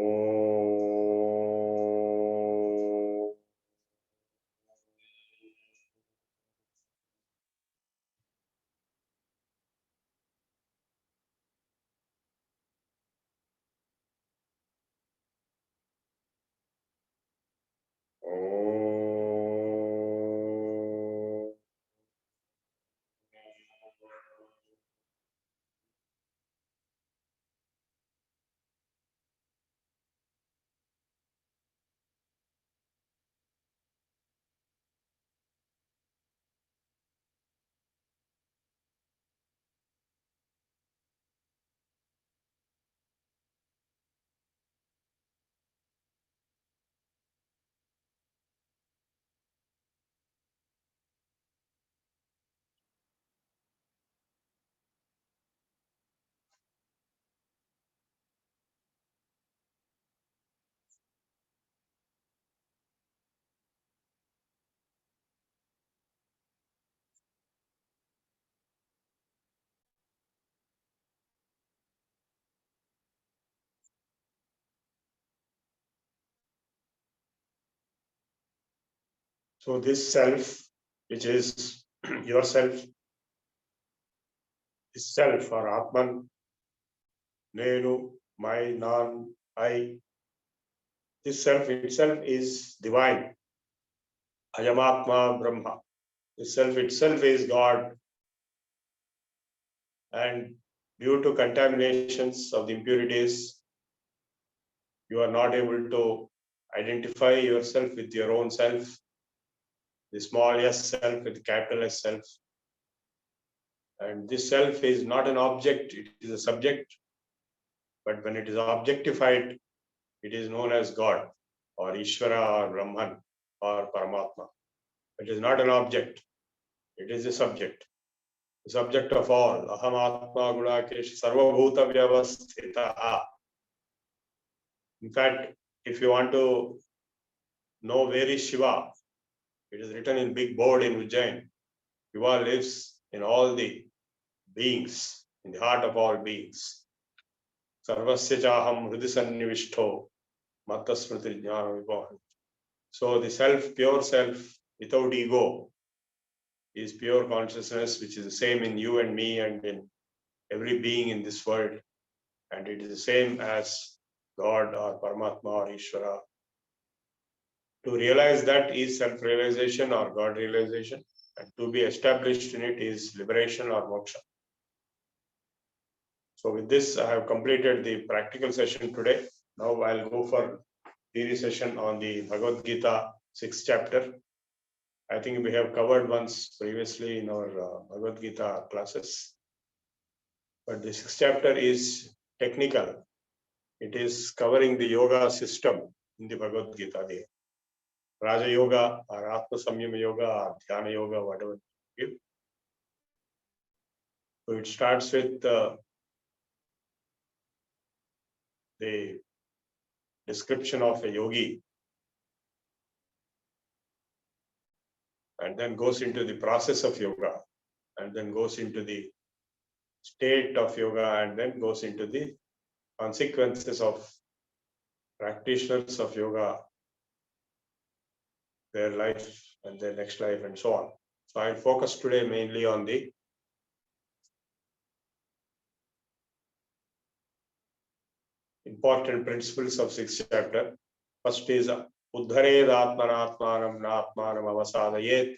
So this self, which is yourself, is self or Atman, Nenu, my, non, I. This self itself is divine. Ayamatma Brahma. The self itself is God. And due to contaminations of the impurities, you are not able to identify yourself with your own self, the small s self with the capital S self. And this self is not an object, it is a subject. But when it is objectified, it is known as God or Ishvara or Brahman or Paramatma. It is not an object, it is a subject. The subject of all. Aham Atma Gunakesh Sarvabhuta Vyavasthita. In fact, if you want to know where is Shiva, it is written in big board in Ujjain. Shiva lives in all the beings, in the heart of all beings. Sarvasya Chaham Hridisannivishto Mattasmriti Jnana Vibhavan. So the self, pure self, without ego, is pure consciousness, which is the same in you and me and in every being in this world. And it is the same as God or Paramatma or Ishvara. To realize that is self-realization or God realization, and to be established in it is liberation or moksha. So with this, I have completed the practical session today. Now I'll go for theory session on the Bhagavad Gita 6th chapter. I think we have covered once previously in our Bhagavad Gita classes. But the 6th chapter is technical. It is covering the yoga system in the Bhagavad Gita, the Raja Yoga or Atma Samyama Yoga or Dhyana Yoga, whatever you give. So it starts with the description of a yogi and then goes into the process of yoga and then goes into the state of yoga and then goes into the consequences of practitioners of yoga, their life and their next life and so on. So I'll focus today mainly on the important principles of 6th chapter. First is Uddhared Atmanatmanam Natmanam Avasadayet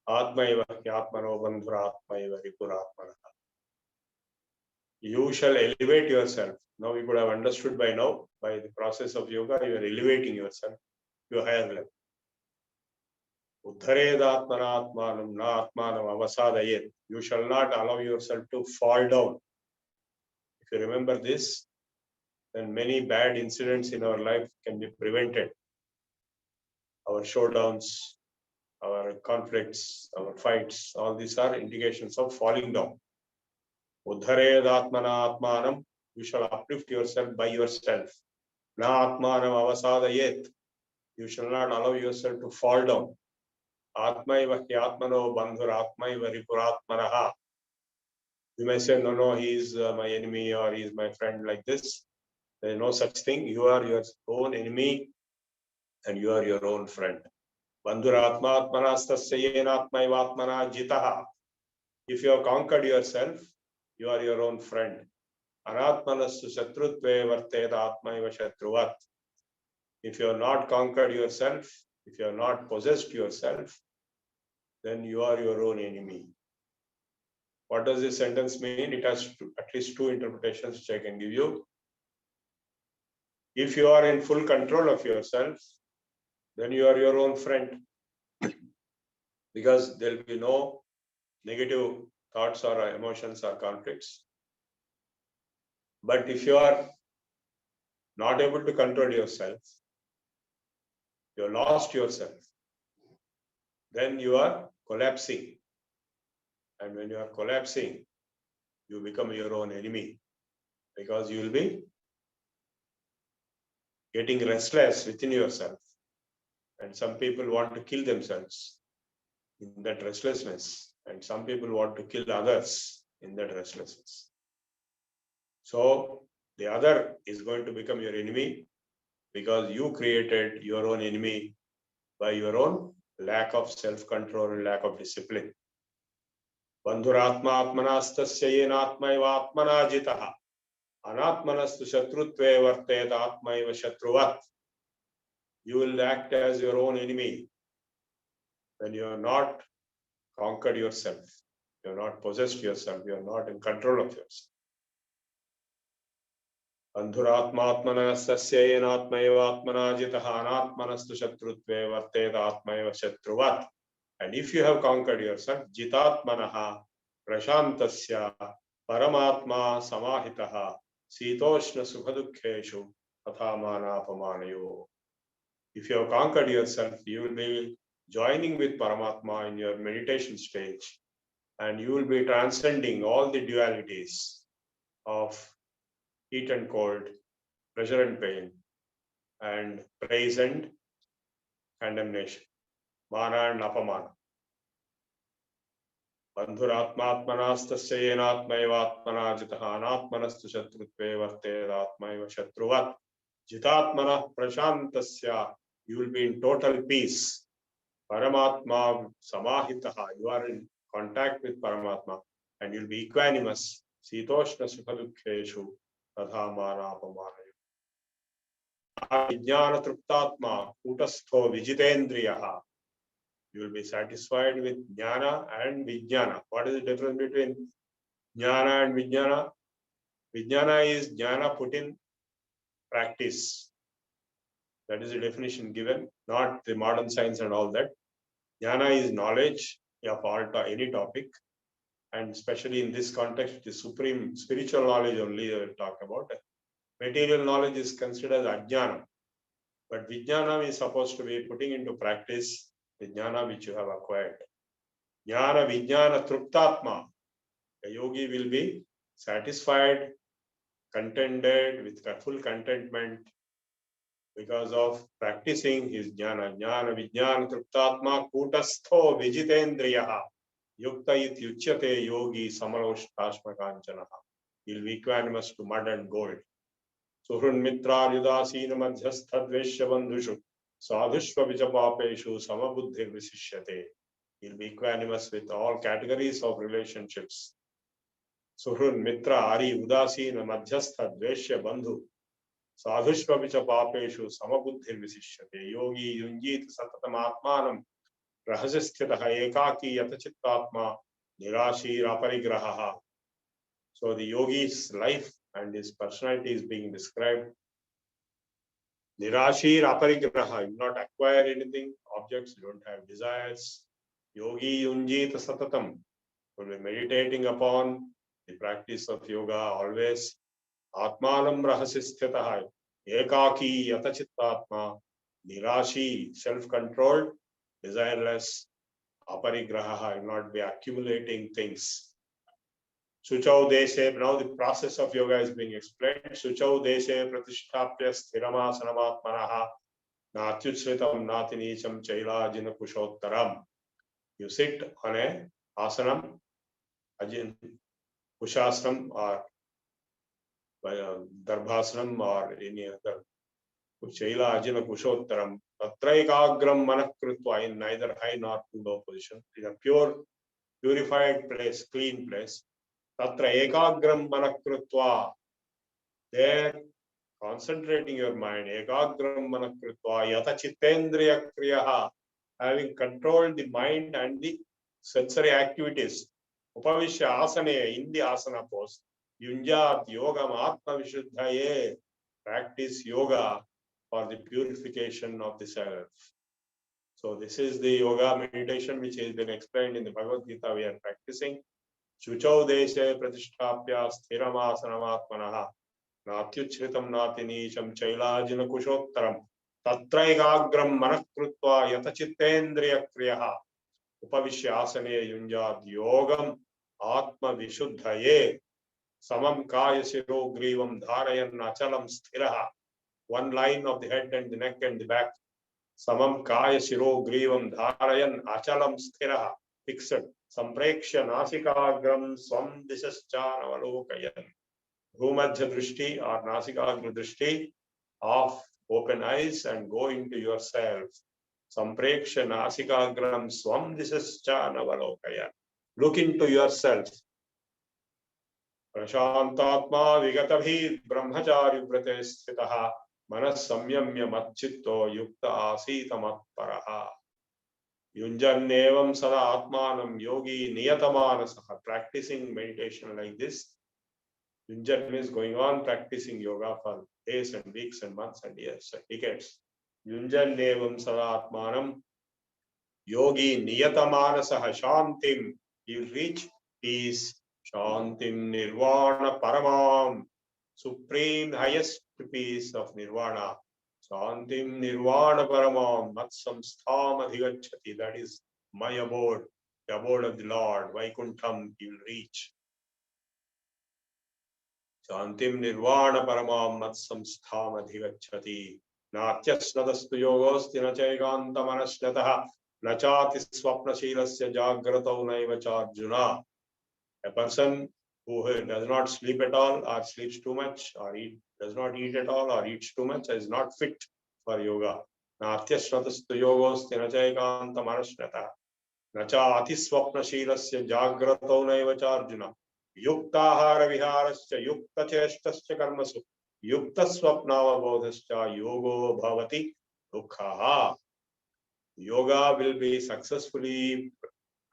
Atmaiva Atmano Bandhuratmaiva Ripuratmana. You shall elevate yourself. Now you could have understood by now, by the process of yoga, you are elevating yourself to a higher level. Uddharedatmanatmanam na atmanam avasadayet. You shall not allow yourself to fall down. If you remember this, then many bad incidents in our life can be prevented. Our showdowns, our conflicts, our fights, all these are indications of falling down. Uddharedatmanatmanam. You shall uplift yourself by yourself. Na atmanam avasadayet. You shall not allow yourself to fall down. Atmaiva hyatmano bandhur atmaiva ripuratmanaha. You may say, no, he is my enemy or he is my friend like this. There is no such thing. You are your own enemy and you are your own friend. Bandhuratma atmanastasya yenatmaiva atmana jitaha. If you have conquered yourself, you are your own friend. Anatmanastu shatrutve varteda atmaiva shatruvat. If you have not conquered yourself, if you have not possessed yourself, then you are your own enemy. What does this sentence mean? It has at least two interpretations which I can give you. If you are in full control of yourself, then you are your own friend. Because there will be no negative thoughts or emotions or conflicts. But if you are not able to control yourself, you have lost yourself, then you are collapsing. And when you are collapsing, you become your own enemy because you will be getting restless within yourself. And some people want to kill themselves in that restlessness. And some people want to kill others in that restlessness. So the other is going to become your enemy because you created your own enemy by your own lack of self-control and lack of discipline. Bandhuratma atmanastasya yenatmaiva atmana jitaha. Anatmanastu shatrutve varteta atmaiva shatruvat. You will act as your own enemy when you are not conquered yourself. You are not possessed yourself. You are not in control of yourself. Bandhuratmatmanastasya yenatmaiva atmana jitaha anatmanastu shatrutve varteta atmaiva shatruvat. And if you have conquered yourself, jitatmanaha prashantasya paramatma samahitaha sitoshna sukhadukheshu tathamana apamanayo. If you have conquered yourself, you will be joining with Paramatma in your meditation stage, and you will be transcending all the dualities of heat and cold, pleasure and pain, and praise and condemnation, mana and apamana. Bandhuratmatmanastasya yenatmaiva atmana jitaha anatmanastu shatrutve varteda atmaiva shatruvat. Jitatmana prashantasya. You will be in total peace. Paramatma samahitaha. You are in contact with Paramatma and you will be equanimous. Sitoshna sukhadukheshu tadhamana apamanayo. Vijnana truptatma kutastho vijitendriyaha. You will be satisfied with jnana and vijnana. What is the difference between jnana and vijnana? Vijnana is jnana put in practice. That is the definition given, not the modern science and all that. Jnana is knowledge of any topic, and especially in this context, the supreme spiritual knowledge only I will talk about. Material knowledge is considered as ajnana, but vijnana is supposed to be putting into practice the jnana which you have acquired. Jnana vijnana truptatma. The yogi will be satisfied, contented, with full contentment because of practicing his jnana. Jnana vijnana truptatma kutastho vijitendriyaha. Yukta it yuchyate yogi samaloshtasma kanchanaha. He'll be equanimous to mud and gold. Suhrun mitra yudasina madhyastha dveshya bandhushu sadhushva vichapapeshu samabuddhir visishyate. He'll be equanimous with all categories of relationships. Suhrun mitra ari udasina madhyastha dveshya bandhu sadhushva vichapapeshu samabuddhir visishyate. Yogi yunjit satatam atmanam rahasisthitaha ekaki yatachittatma nirashir aparigrahaha. So the yogi's life and his personality is being described. Nirashir aparigraha, you not acquire anything, objects, you don't have desires. Yogi yunjita satatam, will be meditating upon the practice of yoga always. Atmanam rahasisthitaha, ekaki yatachittatma, nirashi, self-controlled, desireless, aparigraha, will not be accumulating things. Suchau deshe, now the process of yoga is being explained. Suchau deshe pratishtapya sthiramasanamaatmanaha natyutsritam natinicham chailajina kushottaram. You sit on a asanam, ajin, kushasram or darbhasanam or any other. Chaila ajina kushottaram. Tatraikagram manakrutva, in neither high nor too low position. In a pure, purified place, clean place. Tatra ekagram manakrutva. There, concentrating your mind. Ekagram manakrutva. Yata chittendriya kriyaha. Having controlled the mind and the sensory activities. Upavishya asane, in the asana pose. Yunjat yogam atma vishuddhaye. Practice yoga for the purification of the self. So this is the yoga meditation which has been explained in the Bhagavad Gita we are practicing. Shuchau deshe pratishtapya sthiramasanamatmanaha natyuchritam natinicham chailajina kushottaram tatraikagram manakrutva yatachittendriya kriyaha upavishya asane yunjat yogam atma vishuddhaye samam kaya siro grivam dharayan achalam sthiraha. One line of the head and the neck and the back. Samam kaya siro grivam dharayan achalam sthiraha. Fixed. Sampreksha nasikagram swam disascha navalokayan. Bhumadhya drishti or nasikagra drishti of open eyes and go into yourself. Sampreksha nasikagram swam disascha navalokayan. Look into yourself. Prashantatma vigatabhi brahmachari vrate sthitaha manas samyamya matchitto yukta asita matparaha. Yunjannevam sada atmanam yogi niyatamanasaha. Practicing meditation like this. Yunjan means going on practicing yoga for days and weeks and months and years and decades. Yunjannevam sada atmanam yogi niyatamanasaha shantim. You reach peace. Shantim nirvana paramam. Supreme highest peace of nirvana. Shantim nirvana paramam matsam stham adhigacchati. That is my abode, the abode of the Lord. Vaikuntham he will reach. Shantim nirvana paramam matsam stham adhigacchati. Natyasnadastu yogosti nachayaganta manashnataha nachati swapnashilasya jagratau naiva charjuna. A person who does not sleep at all or sleeps too much or does not eat at all or eats too much is not fit for yoga. Natyasnatastu yogosti nachayakanta manashnata nacha atiswapnashilasya jagratau naiva charjuna yuktahara viharasya yukta cheshtasya karmasu yukta swapnavabodhasya yogo bhavati dukhaha. Yoga will be successfully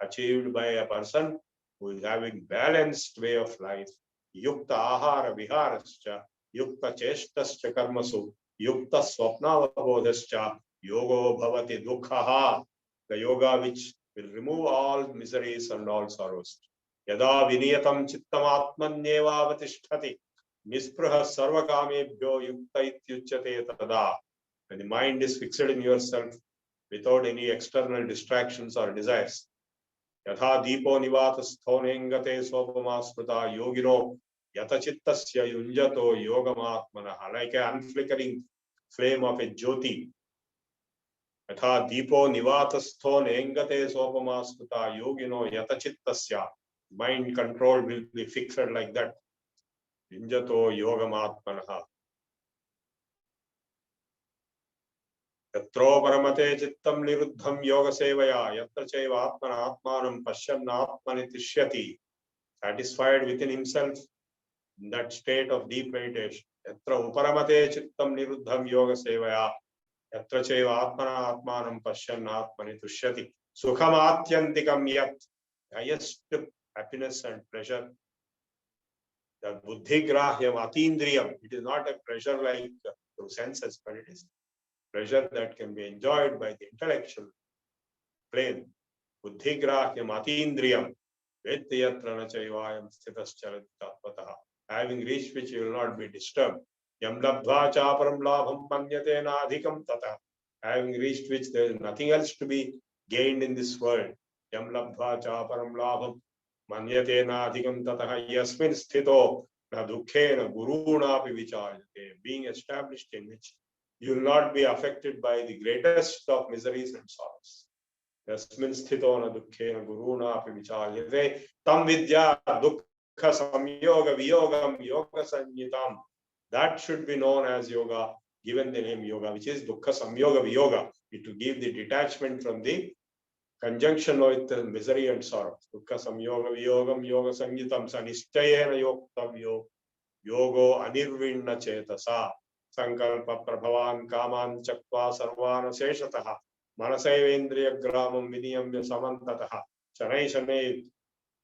achieved by a person who is having balanced way of life. Yukta ahara viharascha, yukta cheshtascha karmasu, yukta swapnavabodhascha, yogo bhavati dukhaha. The yoga which will remove all miseries and all sorrows. Yada viniyatam chittam atmanyeva avatishtati, nispraha sarvakamebhyo yukta ityuchyate tada. When the mind is fixed in yourself without any external distractions or desires. Yatha deepo nivatastho nengate swapamaspruta yogino yatachittasya yunjato yogamatmanaha. Like an unflickering flame of a jyoti. Yatha deepo nivatastho nengate swapamaspruta yogino yatachittasya. Mind control will be fixed like that. Yunjato yogamatmanaha. Yatro paramate chittam niruddham yoga sevaya yatra chaiva atmana atmanam pashyanna atmani tishyati. Satisfied within himself in that state of deep meditation. Yatra uparamate chittam niruddham yoga sevaya yatra chaiva atmana atmanam pashyanna atmani tishyati. Sukham atyantikam yat. Highest happiness and pleasure The buddhigrahyam atindriyam. It is not a pleasure like through senses, but it is pleasure that can be enjoyed by the intellectual plane. Buddhigrahyam atindriyam. Having reached which you will not be disturbed. Yam labdva chaparam labham manyate na adhikam tata. Having reached which there is nothing else to be gained in this world. Yam labdva chaparam labham manyate na adhikam tata. Yasmin sthito na dukkena guruna api vichayate. Being established in which you will not be affected by the greatest of miseries and sorrows. Yasmin sthito na dukkena guruna api vichayate. Tam vidya dukkha samyoga viyogam yoga sanyitam. That should be known as yoga, given the name yoga, which is dukkha samyoga viyoga. It to give the detachment from the conjunction with the misery and sorrow. Dukkha samyoga viyogam yoga sanyitam sanishchayena yoktavyo yogo anirvinna chetasa sankalpa prabhavan kaman chakva sarvana seshataha manasayvendriya gramam vidiyamya samantataha shanai shanai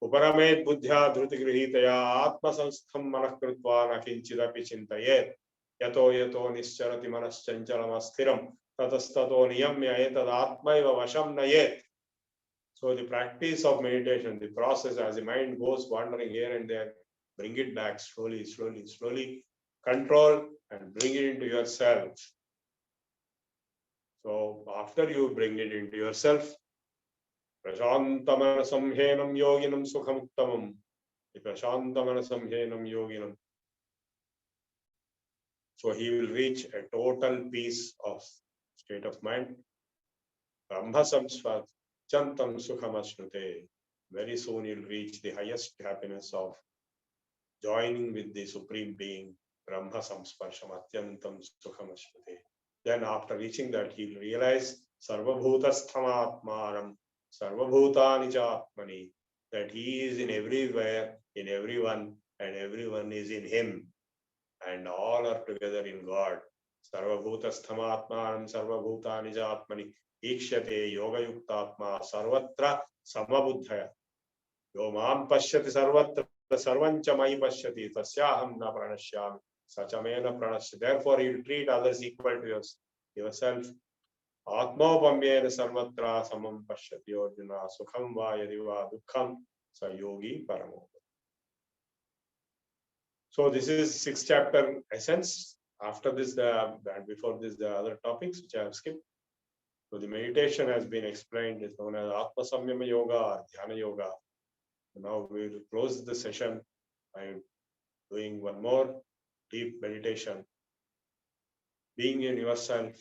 उपरमेत बुद्ध्या धृति गृहीतया आत्मसंस्थं मनः कृत्वा न किंचिदपि चिन्तयेत् यतो यतो निश्चरति मनश्चञ्चलमस्थिरं ततस्ततो नियम्य एतदात्मैव वशं नयेत्. So the practice of meditation, the process as the mind goes wandering here and there, bring it back slowly, slowly, slowly, control and bring it into yourself. So after you bring it into yourself, Prashantamanasam henam yoginam sukhamuttamam. Prashantamanasam henam yoginam. So he will reach a total peace of state of mind. Brahma samsvat chantam sukhamasnute. Very soon he'll reach the highest happiness of joining with the Supreme Being. Brahma samsparsham atyantam sukhamasnute. Then after reaching that, he'll realize sarvabhutasthamaatmaram. Sarvabhutani cha atmani, that he is in everywhere, in everyone, and everyone is in him, and all are together in God. Sarvabhutasthamaatmanam sarvabhutani cha atmani ikshate yoga yuktatma sarvatra samabuddhaya. Yo mam pashyati sarvatra sarvancha mai pashyati tasyaham na pranashyami sachamena pranasya. Therefore, you treat others equal to yourself. Atmopamyena sarvatra samam pashyati arjuna sukham va yadi va dukkham sa yogi paramo. So this is 6th chapter essence. After this, and before this, the other topics which I have skipped. So the meditation has been explained, is known as Atma Samyama Yoga or Dhyana Yoga. So now we will close the session by doing one more deep meditation. Being in yourself.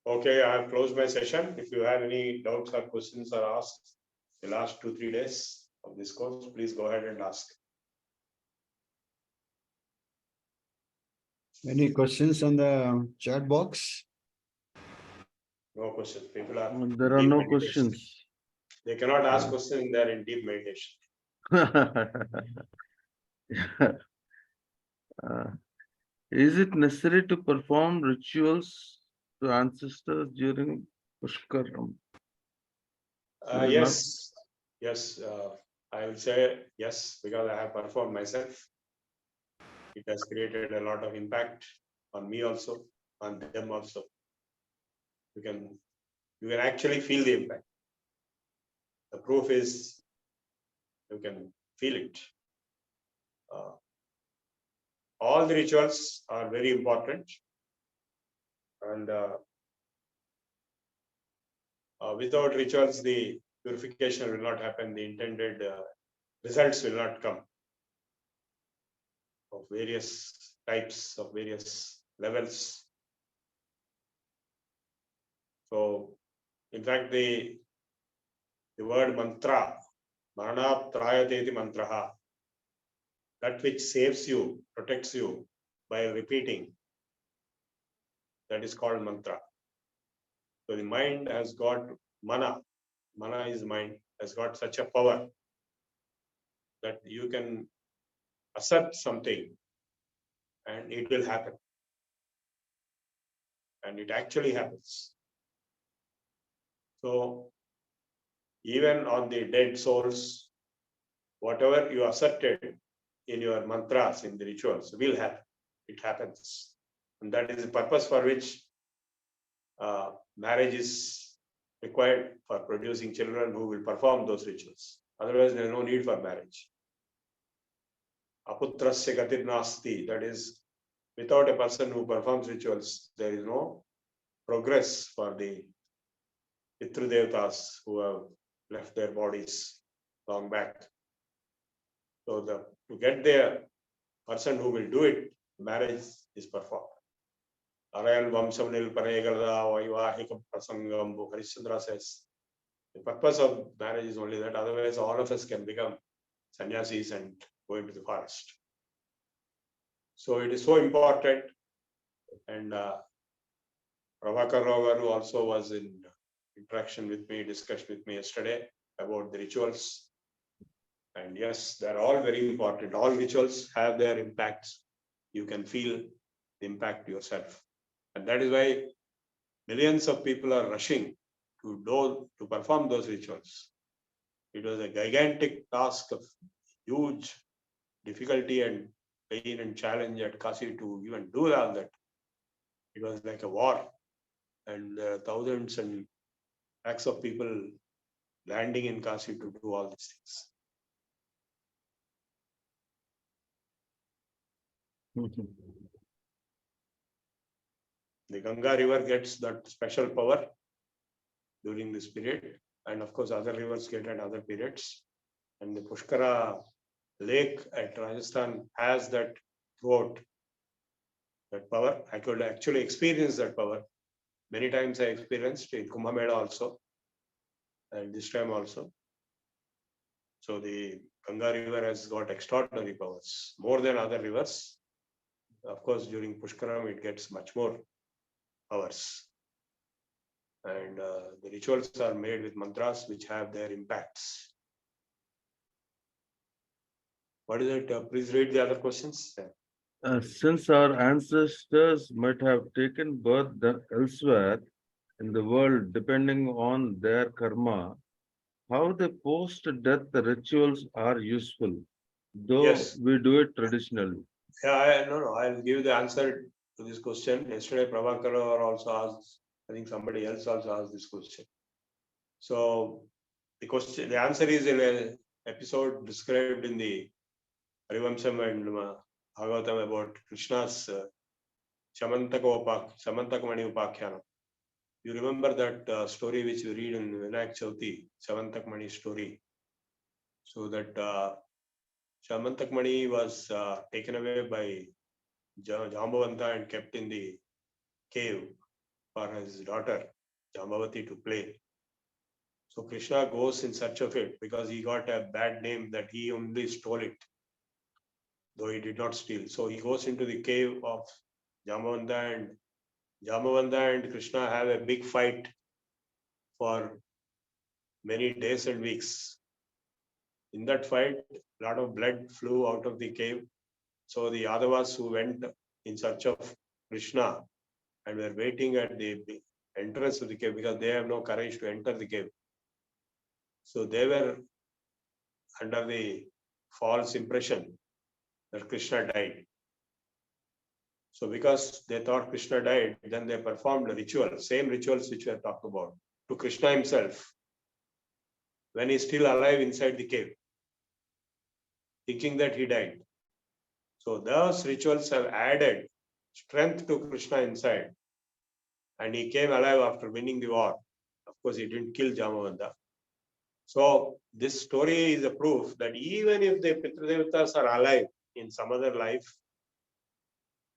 Okay, I have closed my session. If you have any doubts or questions are asked the last 2-3 days of this course, please go ahead and ask. Any questions on the chat box? No questions. People are There are deep no meditation. questions. They cannot ask questions in their in deep meditation. Is it necessary to perform rituals to ancestors during Pushkaram? Yes, I will say yes, because I have performed myself. It has created a lot of impact on me also, on them also. You can actually feel the impact. The proof is you can feel it. All the rituals are very important, and without rituals, the purification will not happen. The intended results will not come of various types, of various levels. So, in fact, the word mantra, marana trayateti mantraha, that which saves you, protects you by repeating. That is called mantra. So the mind has got mana. Mana is mind, has got such a power that you can accept something and it will happen. And it actually happens. So even on the dead souls, whatever you asserted in your mantras, in the rituals, will happen. It happens. And that is the purpose for which marriage is required, for producing children who will perform those rituals. Otherwise, there is no need for marriage. Aputrasya gatir nasti, that is, without a person who performs rituals, there is no progress for the Pitru Devatas who have left their bodies long back. So to get the person who will do it, marriage is performed. Arayan Vamsam Nilpanegalda Vaivahikam Prasangam, Harishchandra says. The purpose of marriage is only that, otherwise all of us can become sannyasis and go into the forest. So it is so important. And Prabhakar Rao who also was in interaction with me, discussion with me yesterday about the rituals. And yes, they're all very important. All rituals have their impacts. You can feel the impact yourself. And that is why millions of people are rushing to perform those rituals. It was a gigantic task of huge difficulty and pain and challenge at Kashi to even do all that. It was like a war. And there are thousands and lakhs of people landing in Kashi to do all these things. The Ganga river gets that special power during this period. And of course, other rivers get at other periods. And the Pushkara lake at Rajasthan has that throughout, that power. I could actually experience that power. Many times I experienced in Kumbh Mela also, and this time also. So the Ganga river has got extraordinary powers, more than other rivers. Of course, during Pushkaram, it gets much more powers. And the rituals are made with mantras which have their impacts. What is it? Please read the other questions. Since our ancestors might have taken birth elsewhere in the world, depending on their karma, how the post-death rituals are useful, though Yes. we do it traditionally. Yeah, I'll give the answer to this question. Yesterday, Prabhakar also asked, I think somebody else also asked this question. So the answer is in an episode described in the Harivamsam and Bhagavatam about Krishna's Shamantakamani Upakhyanam. You remember that story which you read in Vinayak Chauthi, Shamantakamani story. So that Shamantakamani was taken away by Jambavanta and kept in the cave for his daughter Jambavati to play. So Krishna goes in search of it because he got a bad name that he only stole it, though he did not steal. So he goes into the cave of Jambavanta and Krishna have a big fight for many days and weeks. In that fight, a lot of blood flew out of the cave. So the Yadavas who went in search of Krishna and were waiting at the entrance of the cave because they have no courage to enter the cave. So they were under the false impression that Krishna died. So because they thought Krishna died, then they performed a ritual, same rituals which we have talked about, to Krishna himself when he's still alive inside the cave, thinking that he died. So those rituals have added strength to Krishna inside. And he came alive after winning the war. Of course, he didn't kill Jamavanta. So this story is a proof that even if the Pitradevatas are alive in some other life,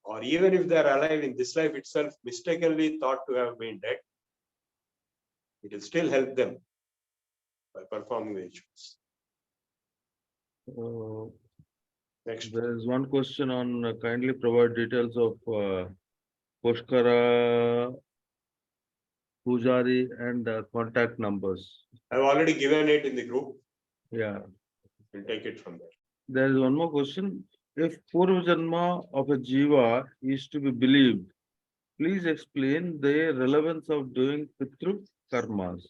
or even if they are alive in this life itself, mistakenly thought to have been dead, it will still help them by performing the rituals. Next. There is one question on kindly provide details of Pushkara, Pujari, and contact numbers. I've already given it in the group. Yeah. We'll take it from there. There is one more question. If Purva Janma of a Jiva is to be believed, please explain the relevance of doing Pitru karmas.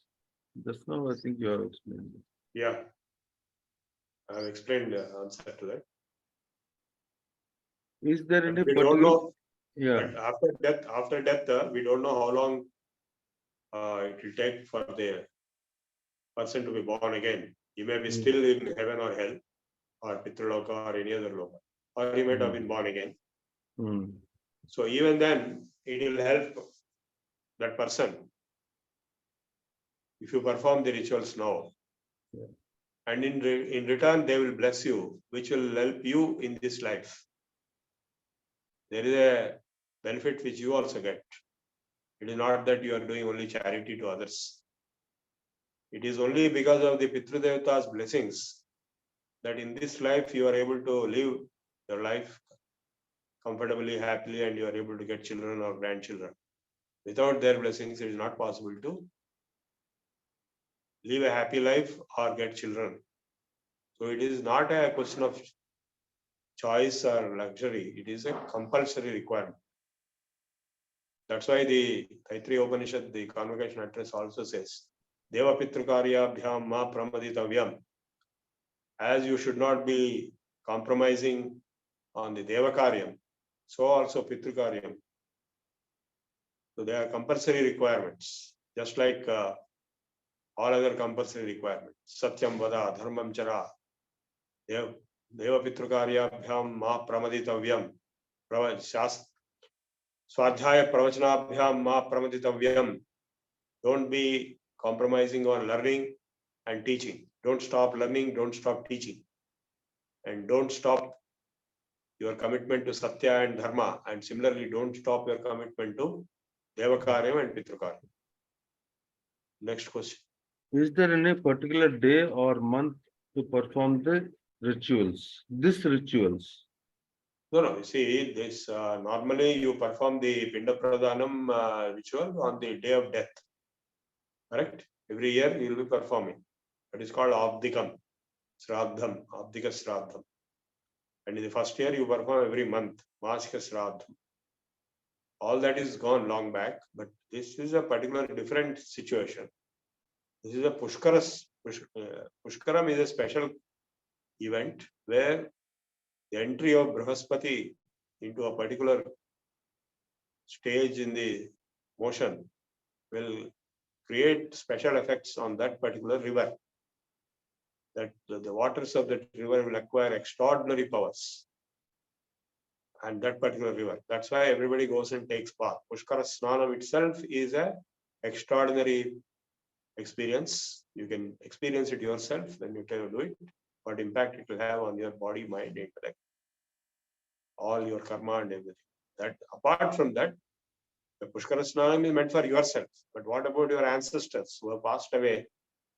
Just now, I think you have explained it. Yeah. I've explained the answer to that. Is there any We don't particular? know. Yeah. But after death, we don't know how long it will take for the person to be born again. He may be still in heaven or hell, or Pitraloka or any other loka, or he might have been born again. So even then, it will help that person if you perform the rituals now. Yeah. And in return, they will bless you, which will help you in this life. There is a benefit which you also get. It is not that you are doing only charity to others. It is only because of the Pitru Devata's blessings that in this life you are able to live your life comfortably, happily, and you are able to get children or grandchildren. Without their blessings, it is not possible to live a happy life or get children. So it is not a question of choice or luxury. It is a compulsory requirement. That's why the Taittiriya Upanishad, the convocation address also says, Deva Pitrukarya Bhyam Ma Pramaditavyam. As you should not be compromising on the Devakaryam, so also Pitrukaryam. So they are compulsory requirements, just like all other compulsory requirements. Satyam Vada, Dharmam Chara, Deva Pitrukarya Bhyam Ma Pramaditavyam. Swadhyaya Pravachanabhyam Ma Pramaditavyam. Don't be compromising on learning and teaching. Don't stop learning, don't stop teaching. And don't stop your commitment to Satya and Dharma. And similarly, don't stop your commitment to Devakaryam and Pitrukaryam. Next question. Is there any particular day or month to perform the rituals? These rituals. No. You see, this normally you perform the Pinda Pradhanam ritual on the day of death. Correct? Every year you will be performing. That is called Abdikam, Sraddham, Abdika Sraddham. And in the first year you perform every month, Masika Sraddham. All that is gone long back, but this is a particular different situation. This is a Pushkaras. Pushkaram is a special event where the entry of Brahaspati into a particular stage in the motion will create special effects on that particular river. That the waters of that river will acquire extraordinary powers. And that particular river. That's why everybody goes and takes bath. Pushkara Snanam itself is an extraordinary experience. You can experience it yourself when you do it. What impact it will have on your body, mind, intellect, all your karma and everything. That apart from that, the Pushkara Snanam is meant for yourself. But what about your ancestors who have passed away,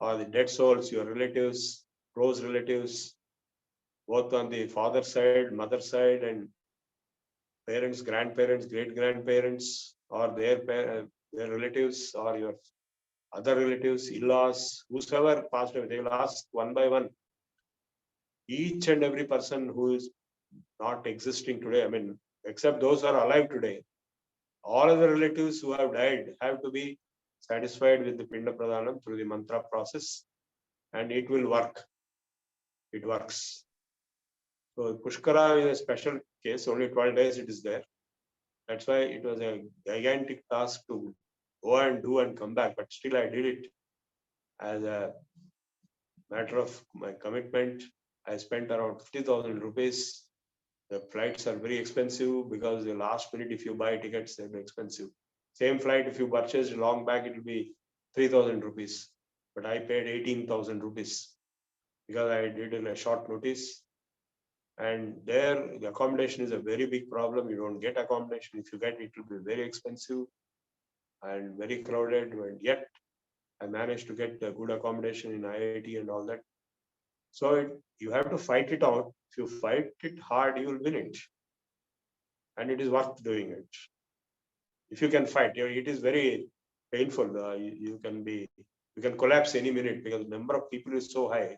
or the dead souls, your relatives, close relatives, both on the father side, mother side, and parents, grandparents, great-grandparents, or their relatives, or your other relatives, in-laws, whosoever passed away, they will ask one by one. Each and every person who is not existing today, I mean, except those who are alive today, all other relatives who have died have to be satisfied with the Pinda Pradhanam through the mantra process, and it will work. It works. So Pushkara is a special case, only 12 days it is there. That's why it was a gigantic task to go and do and come back, but still I did it as a matter of my commitment. I spent around 50,000 rupees. The flights are very expensive because the last minute, if you buy tickets, they're expensive. Same flight, if you purchase long back, it will be 3,000 rupees. But I paid 18,000 rupees because I did in a short notice. And there, the accommodation is a very big problem. You don't get accommodation. If you get, it will be very expensive and very crowded. And yet, I managed to get a good accommodation in IIT and all that. So you have to fight it out. If you fight it hard, you will win it. And it is worth doing it. if you can fight. It is very painful. You can collapse any minute because the number of people is so high.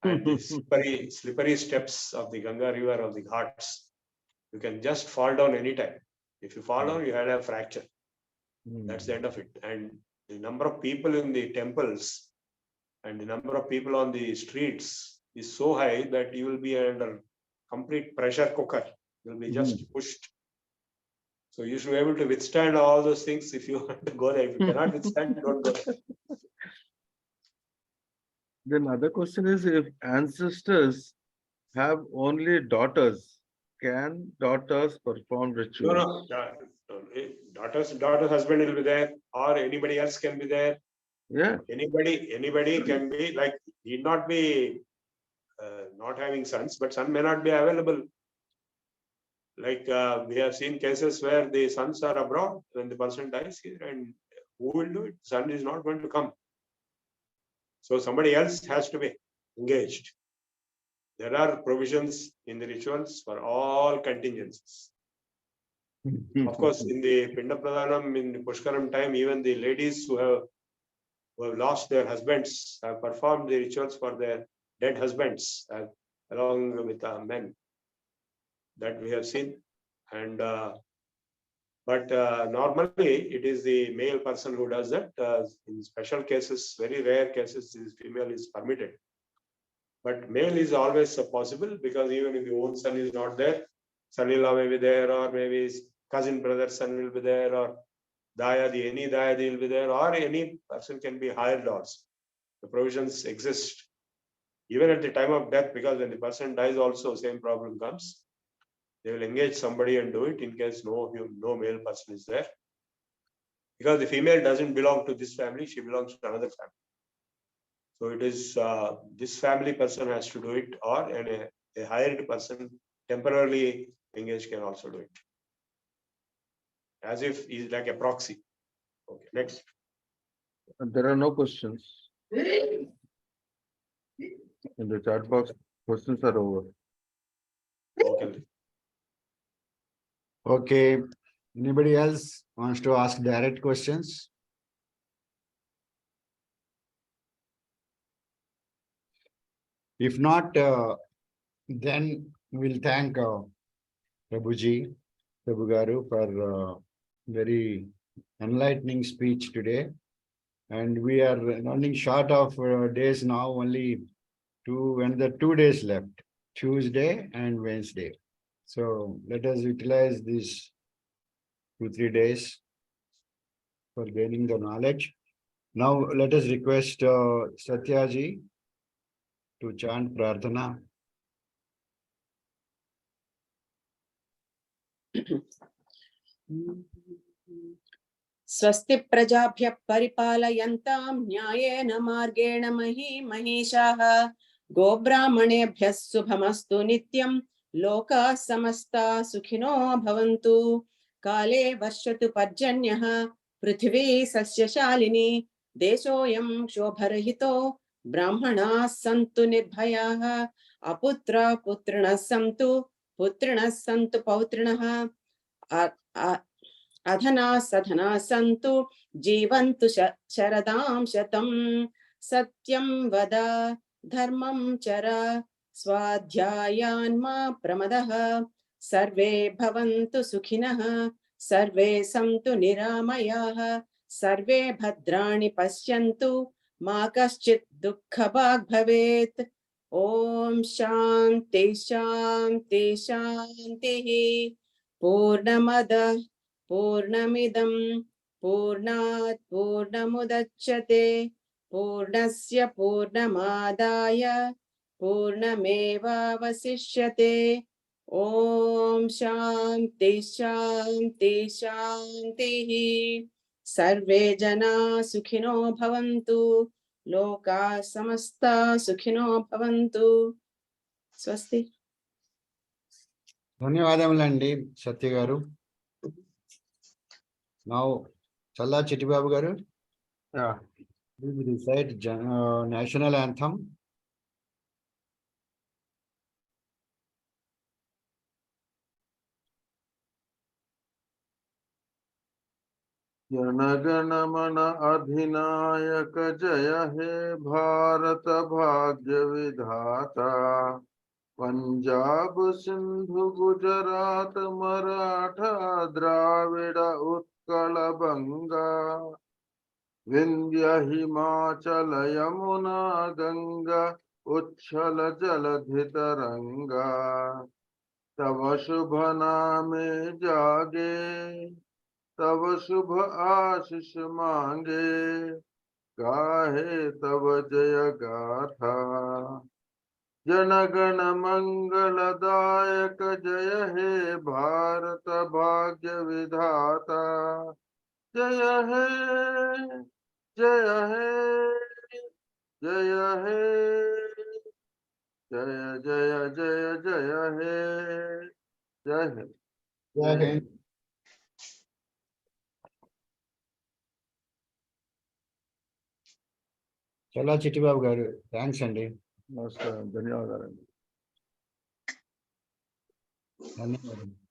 And the slippery steps of the Ganga river of the Ghats, you can just fall down anytime. If you fall down, you had a fracture. That's the end of it. And the number of people in the temples and the number of people on the streets is so high that you will be under complete pressure cooker. You will be just pushed. So you should be able to withstand all those things if you want to go there. If you cannot withstand, don't go there. Then other question is, if ancestors have only daughters, can daughters perform rituals? Daughter's husband will be there, or anybody else can be there. Yeah. Anybody can be, like, need not be not having sons, but son may not be available. Like we have seen cases where the sons are abroad when the person dies here, and who will do it? Son is not going to come. So somebody else has to be engaged. There are provisions in the rituals for all contingencies. Of course, in the Pinda Pradhanam, in the Pushkaram time, even the ladies who have lost their husbands have performed the rituals for their dead husbands along with men. That we have seen. And but normally it is the male person who does that. In special cases, very rare cases, this female is permitted. But male is always possible, because even if the own son is not there, son-in-law may be there, or maybe his cousin brother's son will be there, or any dayadi will be there, or any person can be hired also. The provisions exist. Even at the time of death, because when the person dies also, same problem comes. They will engage somebody and do it in case no male person is there. Because the female doesn't belong to this family, she belongs to another family. So it is this family person has to do it, or a hired person temporarily engaged can also do it. As if he's like a proxy. Okay, next. There are no questions. In the chat box, questions are over. Okay. Okay, anybody else wants to ask direct questions? If not, then we'll thank Prabhu Garu for very enlightening speech today. And we are running short of days now, only 2 days left, Tuesday and Wednesday. So let us utilize these 2-3 days for gaining the knowledge. Now let us request Satyaji to chant Prarthana. स्वस्ति प्रजाभ्यः परिपालयन्तां न्यायेन मार्गेण महिषाः गोब्राह्मणेभ्यः शुभमस्तु नित्यं लोकाः समस्ताः सुखिनो भवन्तु काले वर्षतु पर्जन्यः पृथिवी सस्यशालिनी देशोऽयं क्षोभरहितो ब्राह्मणाः सन्तु निर्भयाः अपुत्राः पुत्रिणः सन्तु पौत्रिणः अधना सधना सन्तु जीवन्तु शरदां शतं सत्यं वद धर्मं चर स्वाध्यायान्मा प्रमदः सर्वे भवन्तु सुखिनः सर्वे सन्तु निरामयाः सर्वे भद्राणि पश्यन्तु मा कश्चित् दुःखभाग् भवेत् ॐ शान्ति शान्ति शान्तिः पूर्णमदः पूर्णमिदं पूर्णात् पूर्णमुदच्यते पूर्णस्य पूर्णमादाय पूर्णमेवावशिष्यते ॐ शान्ति शान्ति शान्तिः सर्वे जना सुखिनो भवन्तु लोकाः समस्ताः सुखिनो भवन्तु स्वस्ति ధన్యవాదములండి సత్య గారు. Now Challa Chittibabu garu, we will recite national anthem. जनगण मन अधिनायक जय हे भारत भाग्य विधाता। पंजाब सिंधु गुजरात मराठा द्राविड उत्कल बंगा। विंध्य हिमाचल यमुना गंगा उच्छल जलधि तरंगा। तव शुभ नामे जागे तव शुभ आशीष मांगे। गाहे तव जय गाथा। जनगण मंगलदायक जय हे भारत भाग्य विधाता। जय हे जय हे जय हे जय जय जय जय हे जय हे जय हिंद. చాలా చిట్టిబాబు గారు, థ్యాంక్స్ అండి. నమస్కారం, ధన్యవాదాలు. ధన్యవాదాలు.